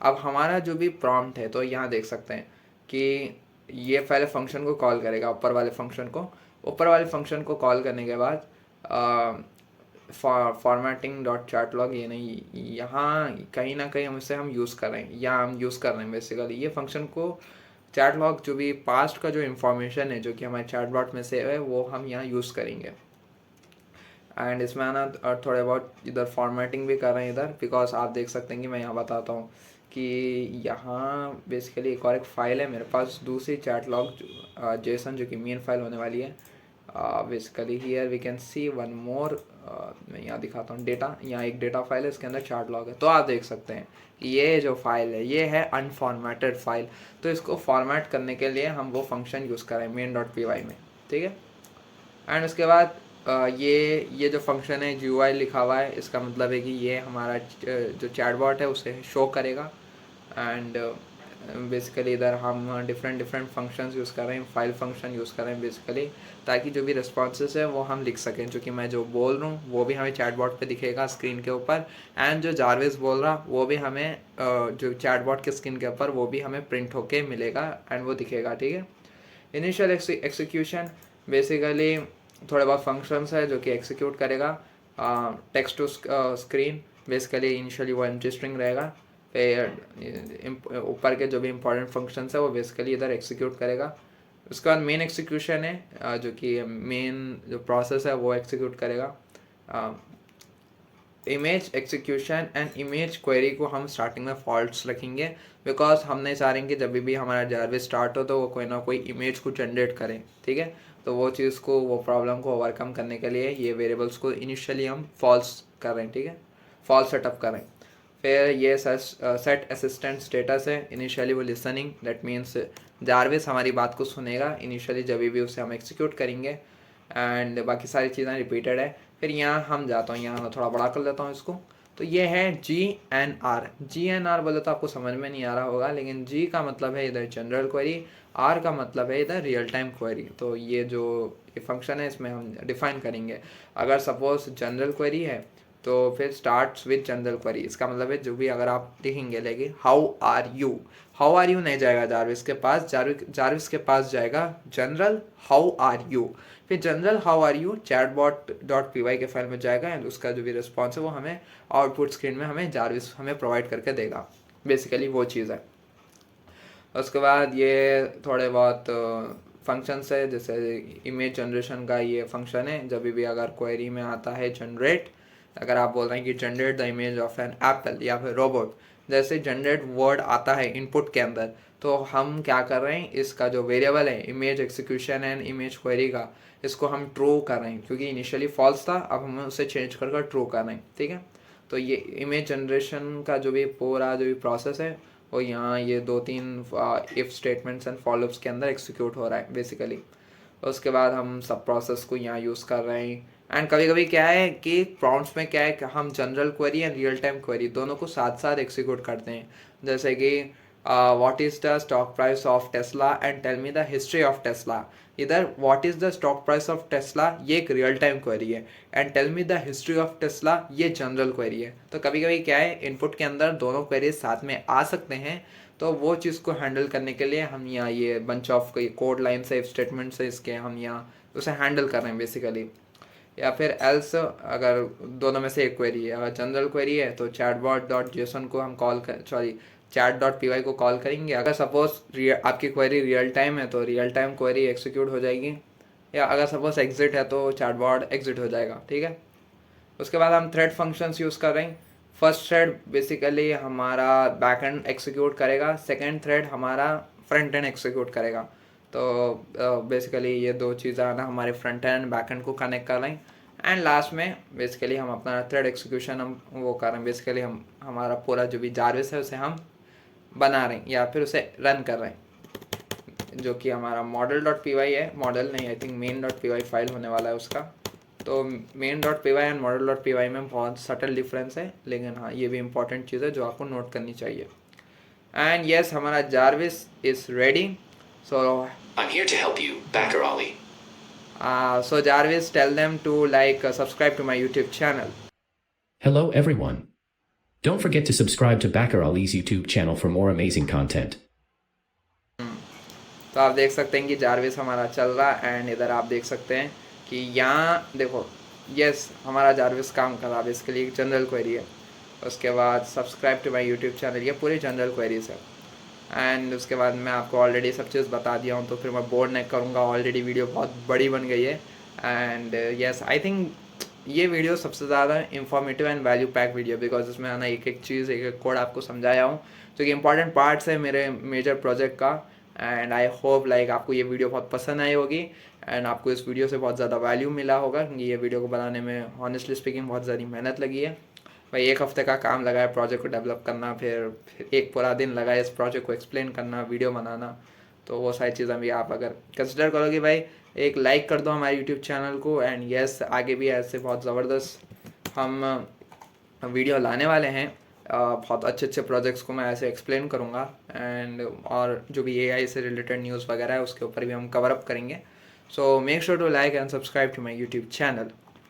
अब हमारा जो भी प्रॉम्प्ट है तो यहाँ देख सकते हैं कि ये पहले फंक्शन को कॉल करेगा, ऊपर वाले फंक्शन को कॉल करने के बाद फॉर्मेटिंग डॉट चैट लॉग, ये नहीं, यहाँ कहीं ना कहीं हम यूज़ कर रहे हैं, यहाँ हम यूज़ कर रहे हैं बेसिकली ये फंक्शन को। चैट लॉग जो भी पास्ट का जो इन्फॉर्मेशन है जो कि हमारे चैटबॉट में से है वो हम यहाँ यूज़ करेंगे। एंड इसमें आना थोड़े बहुत इधर फॉर्मेटिंग भी कर रहे हैं इधर, बिकॉज आप देख सकते हैं कि मैं यहाँ बताता हूँ कि यहाँ बेसिकली एक और एक फ़ाइल है मेरे पास, दूसरी चैट लॉग जेसन, जो कि मेन फाइल होने वाली है। Basically here we can see one more, मैं यहाँ दिखाता हूँ डेटा, यहाँ एक डेटा फाइल है, इसके अंदर चैट लॉग है। तो आप देख सकते हैं कि ये जो फाइल है ये है अनफॉर्मेटेड फाइल। तो इसको फॉर्मेट करने के लिए हम वो फंक्शन यूज़ करें main.py में, ठीक है। एंड उसके बाद ये जो फंक्शन है GUI लिखा हुआ है, इसका मतलब है कि ये हमारा जो चैटबॉट है उसे शो करेगा। एंड बेसिकली इधर हम डिफरेंट फंक्शंस यूज़ कर रहे हैं, फाइल फंक्शन यूज़ कर रहे हैं बेसिकली, ताकि जो भी रिस्पॉन्सेस है वो हम लिख सकें, जो कि मैं जो बोल रहा हूँ वो भी हमें चैटबॉट पे दिखेगा स्क्रीन के ऊपर, एंड जो जारविस बोल रहा वो भी हमें जो चैटबॉट के स्क्रीन के ऊपर वो भी हमें प्रिंट होके मिलेगा एंड वो दिखेगा, ठीक है। इनिशियल एक्सिक्यूशन, बेसिकली थोड़े बहुत फंक्शंस है जो कि एग्जीक्यूट करेगा। Text to screen, basically initially वो एम्प्टी स्ट्रिंग रहेगा। फिर ऊपर के जो भी इंपॉर्टेंट फंक्शंस है वो बेसिकली इधर एग्जीक्यूट करेगा। उसके बाद मेन एग्जीक्यूशन है, जो कि मेन जो प्रोसेस है वो एग्जीक्यूट करेगा। Image execution and image query को हम स्टार्टिंग में फॉल्ट्स रखेंगे, बिकॉज हम नहीं चाह रहे कि जब भी हमारा जारविस स्टार्ट हो तो वो कोई ना कोई इमेज को जनरेट करें, ठीक है। तो वो चीज़ को, वो प्रॉब्लम को ओवरकम करने के लिए ये वेरिएबल्स को इनिशियली हम फॉल्स कर रहे हैं, ठीक है, फॉल्स सेटअप कर रहे हैं। फिर ये सेट असिस्टेंट स्टेटस है, इनिशियली वो लिसनिंग, दैट मीन्स जारविस हमारी बात को सुनेगा इनिशियली जब भी उसे हम एक्सिक्यूट करेंगे, एंड बाकी सारी चीज़ें रिपीटेड है। फिर यहाँ हम जाता हूँ, यहाँ मैं थोड़ा बड़ा कर लेता हूँ इसको। तो ये है GNR। GNR बोले तो आपको समझ में नहीं आ रहा होगा, लेकिन G का मतलब है इधर जनरल क्वेरी, R का मतलब है इधर रियल टाइम क्वेरी। तो ये जो ये फंक्शन है इसमें हम डिफाइन करेंगे। अगर सपोज जनरल क्वेरी है तो फिर स्टार्ट्स विद जनरल क्वेरी, इसका मतलब है जो भी अगर आप लिखेंगे लेके हाउ आर यू नहीं जाएगा जारविस के पास, जारविस के पास जाएगा जनरल हाउ आर यू। फिर general how are you chatbot.py के फाइल में जाएगा एंड उसका जो भी रिस्पॉन्स है वो हमें आउटपुट स्क्रीन में हमें जारविस हमें प्रोवाइड करके देगा। बेसिकली वो चीज़ है। उसके बाद ये थोड़े बहुत फंक्शंस है, जैसे इमेज जनरेशन का ये फंक्शन है, जब भी अगर क्वेरी में आता है जनरेट, अगर आप बोल रहे हैं कि generate the image of an apple या फिर रोबोट, जैसे जनरेट वर्ड आता है इनपुट के अंदर, तो हम क्या कर रहे हैं, इसका जो वेरिएबल है image execution and image query का, इसको हम ट्रू कर रहे हैं, क्योंकि इनिशियली फॉल्स था, अब हम उसे चेंज कर ट्रू कर रहे हैं, ठीक है। तो ये इमेज जनरेशन का जो भी पूरा जो भी प्रोसेस है वो यहाँ ये 2-3 इफ़ स्टेटमेंट्स एंड फॉलोअप्स के अंदर एक्सिक्यूट हो रहा है बेसिकली। उसके बाद हम सब प्रोसेस को यहाँ यूज़ कर रहे हैं। एंड कभी कभी क्या है कि प्रॉम्प्ट्स में क्या है कि हम general query and real time query दोनों को साथ साथ एक्सिक्यूट करते हैं। जैसे कि what is the stock price of Tesla and tell me the history of Tesla. इधर what is the stock price of Tesla ये एक रियल टाइम क्वेरी है, and tell me the history of Tesla ये general query है। तो कभी कभी क्या है इनपुट के अंदर दोनों क्वेरीज साथ में आ सकते हैं, तो वो चीज़ को हैंडल करने के लिए हम यहाँ ये बंच ऑफ कोड लाइन से स्टेटमेंट से इसके हम यहाँ उसे हैंडल कर रहे हैं बेसिकली। या फिर एल्स, अगर दोनों में से एक क्वेरी है, अगर जनरल क्वेरी है तो chatbot.json को हम chat.py को कॉल करेंगे। अगर सपोज आपकी क्वेरी रियल टाइम है तो रियल टाइम क्वेरी एक्सिक्यूट हो जाएगी, या अगर सपोज एग्जिट है तो चैटबॉट एग्जिट हो जाएगा, ठीक है। उसके बाद हम थ्रेड फंक्शंस यूज़ कर रहे हैं। फर्स्ट थ्रेड बेसिकली हमारा बैकएंड एक्सिक्यूट करेगा, सेकंड थ्रेड हमारा फ्रंट एंड एक्सिक्यूट करेगा। तो बेसिकली ये दो चीज़ें आना हमारे फ्रंट एंड बैक एंड को कनेक्ट कर रहे हैं। एंड लास्ट में बेसिकली हम अपना थ्रेड एक्सिक्यूशन हम वो कर रहे हैं, बेसिकली हम हमारा पूरा जो भी जारविस है उसे हम बना रहे हैं या फिर उसे रन कर रहे हैं, जो कि हमारा model.py है, मॉडल नहीं, आई थिंक main.py फाइल होने वाला है उसका। तो main.py एंड model.py में बहुत सटल डिफरेंस है, लेकिन हाँ ये भी इंपॉर्टेंट चीज़ है जो आपको नोट करनी चाहिए। एंड यस, हमारा Jarvis is ready. So I'm here to help you, Backer Ollie. so Jarvis, tell them to subscribe to my YouTube channel. Hello everyone. Don't forget to subscribe to Backer Ali's YouTube channel for more amazing content. तो आप देख सकते हैं कि Jarvis हमारा चल रहा है, एंड इधर आप देख सकते हैं कि यहाँ देखो यस हमारा जारविस काम कर रहा है, इसके लिए जनरल क्वेरी है। उसके बाद subscribe to my YouTube channel, ये पूरी जनरल क्वेरीज है। एंड उसके बाद मैं आपको ऑलरेडी सब चीज़ बता दिया हूँ, तो फिर मैं बोर नहीं करूँगा, ऑलरेडी वीडियो बहुत बड़ी बन गई है। एंड यस, आई थिंक ये वीडियो सबसे ज़्यादा informative and value pack video, because इसमें आना एक एक चीज़ एक एक कोड आपको समझाया हूँ जो कि इंपॉर्टेंट पार्ट्स है मेरे मेजर प्रोजेक्ट का। एंड आई होप आपको ये वीडियो बहुत पसंद आई होगी, एंड आपको इस वीडियो से बहुत ज़्यादा वैल्यू मिला होगा, क्योंकि ये वीडियो को बनाने में ऑनेस्टली स्पीकिंग बहुत ज़्यादा मेहनत लगी है भाई। 1 हफ्ते का काम लगा है प्रोजेक्ट को डेवलप करना, फिर 1 पूरा दिन लगा है इस प्रोजेक्ट को एक्सप्लेन करना, वीडियो बनाना। तो वो सारी चीज़ें भी आप अगर कंसिडर करोगे भाई, एक लाइक कर दो हमारे यूट्यूब चैनल को। एंड यस, आगे भी ऐसे बहुत ज़बरदस्त हम वीडियो लाने वाले हैं, बहुत अच्छे अच्छे प्रोजेक्ट्स को मैं ऐसे एक्सप्लेन करूँगा। एंड और जो भी AI से रिलेटेड न्यूज़ वगैरह है उसके ऊपर भी हम कवर अप करेंगे। So make sure to like and subscribe to my YouTube channel.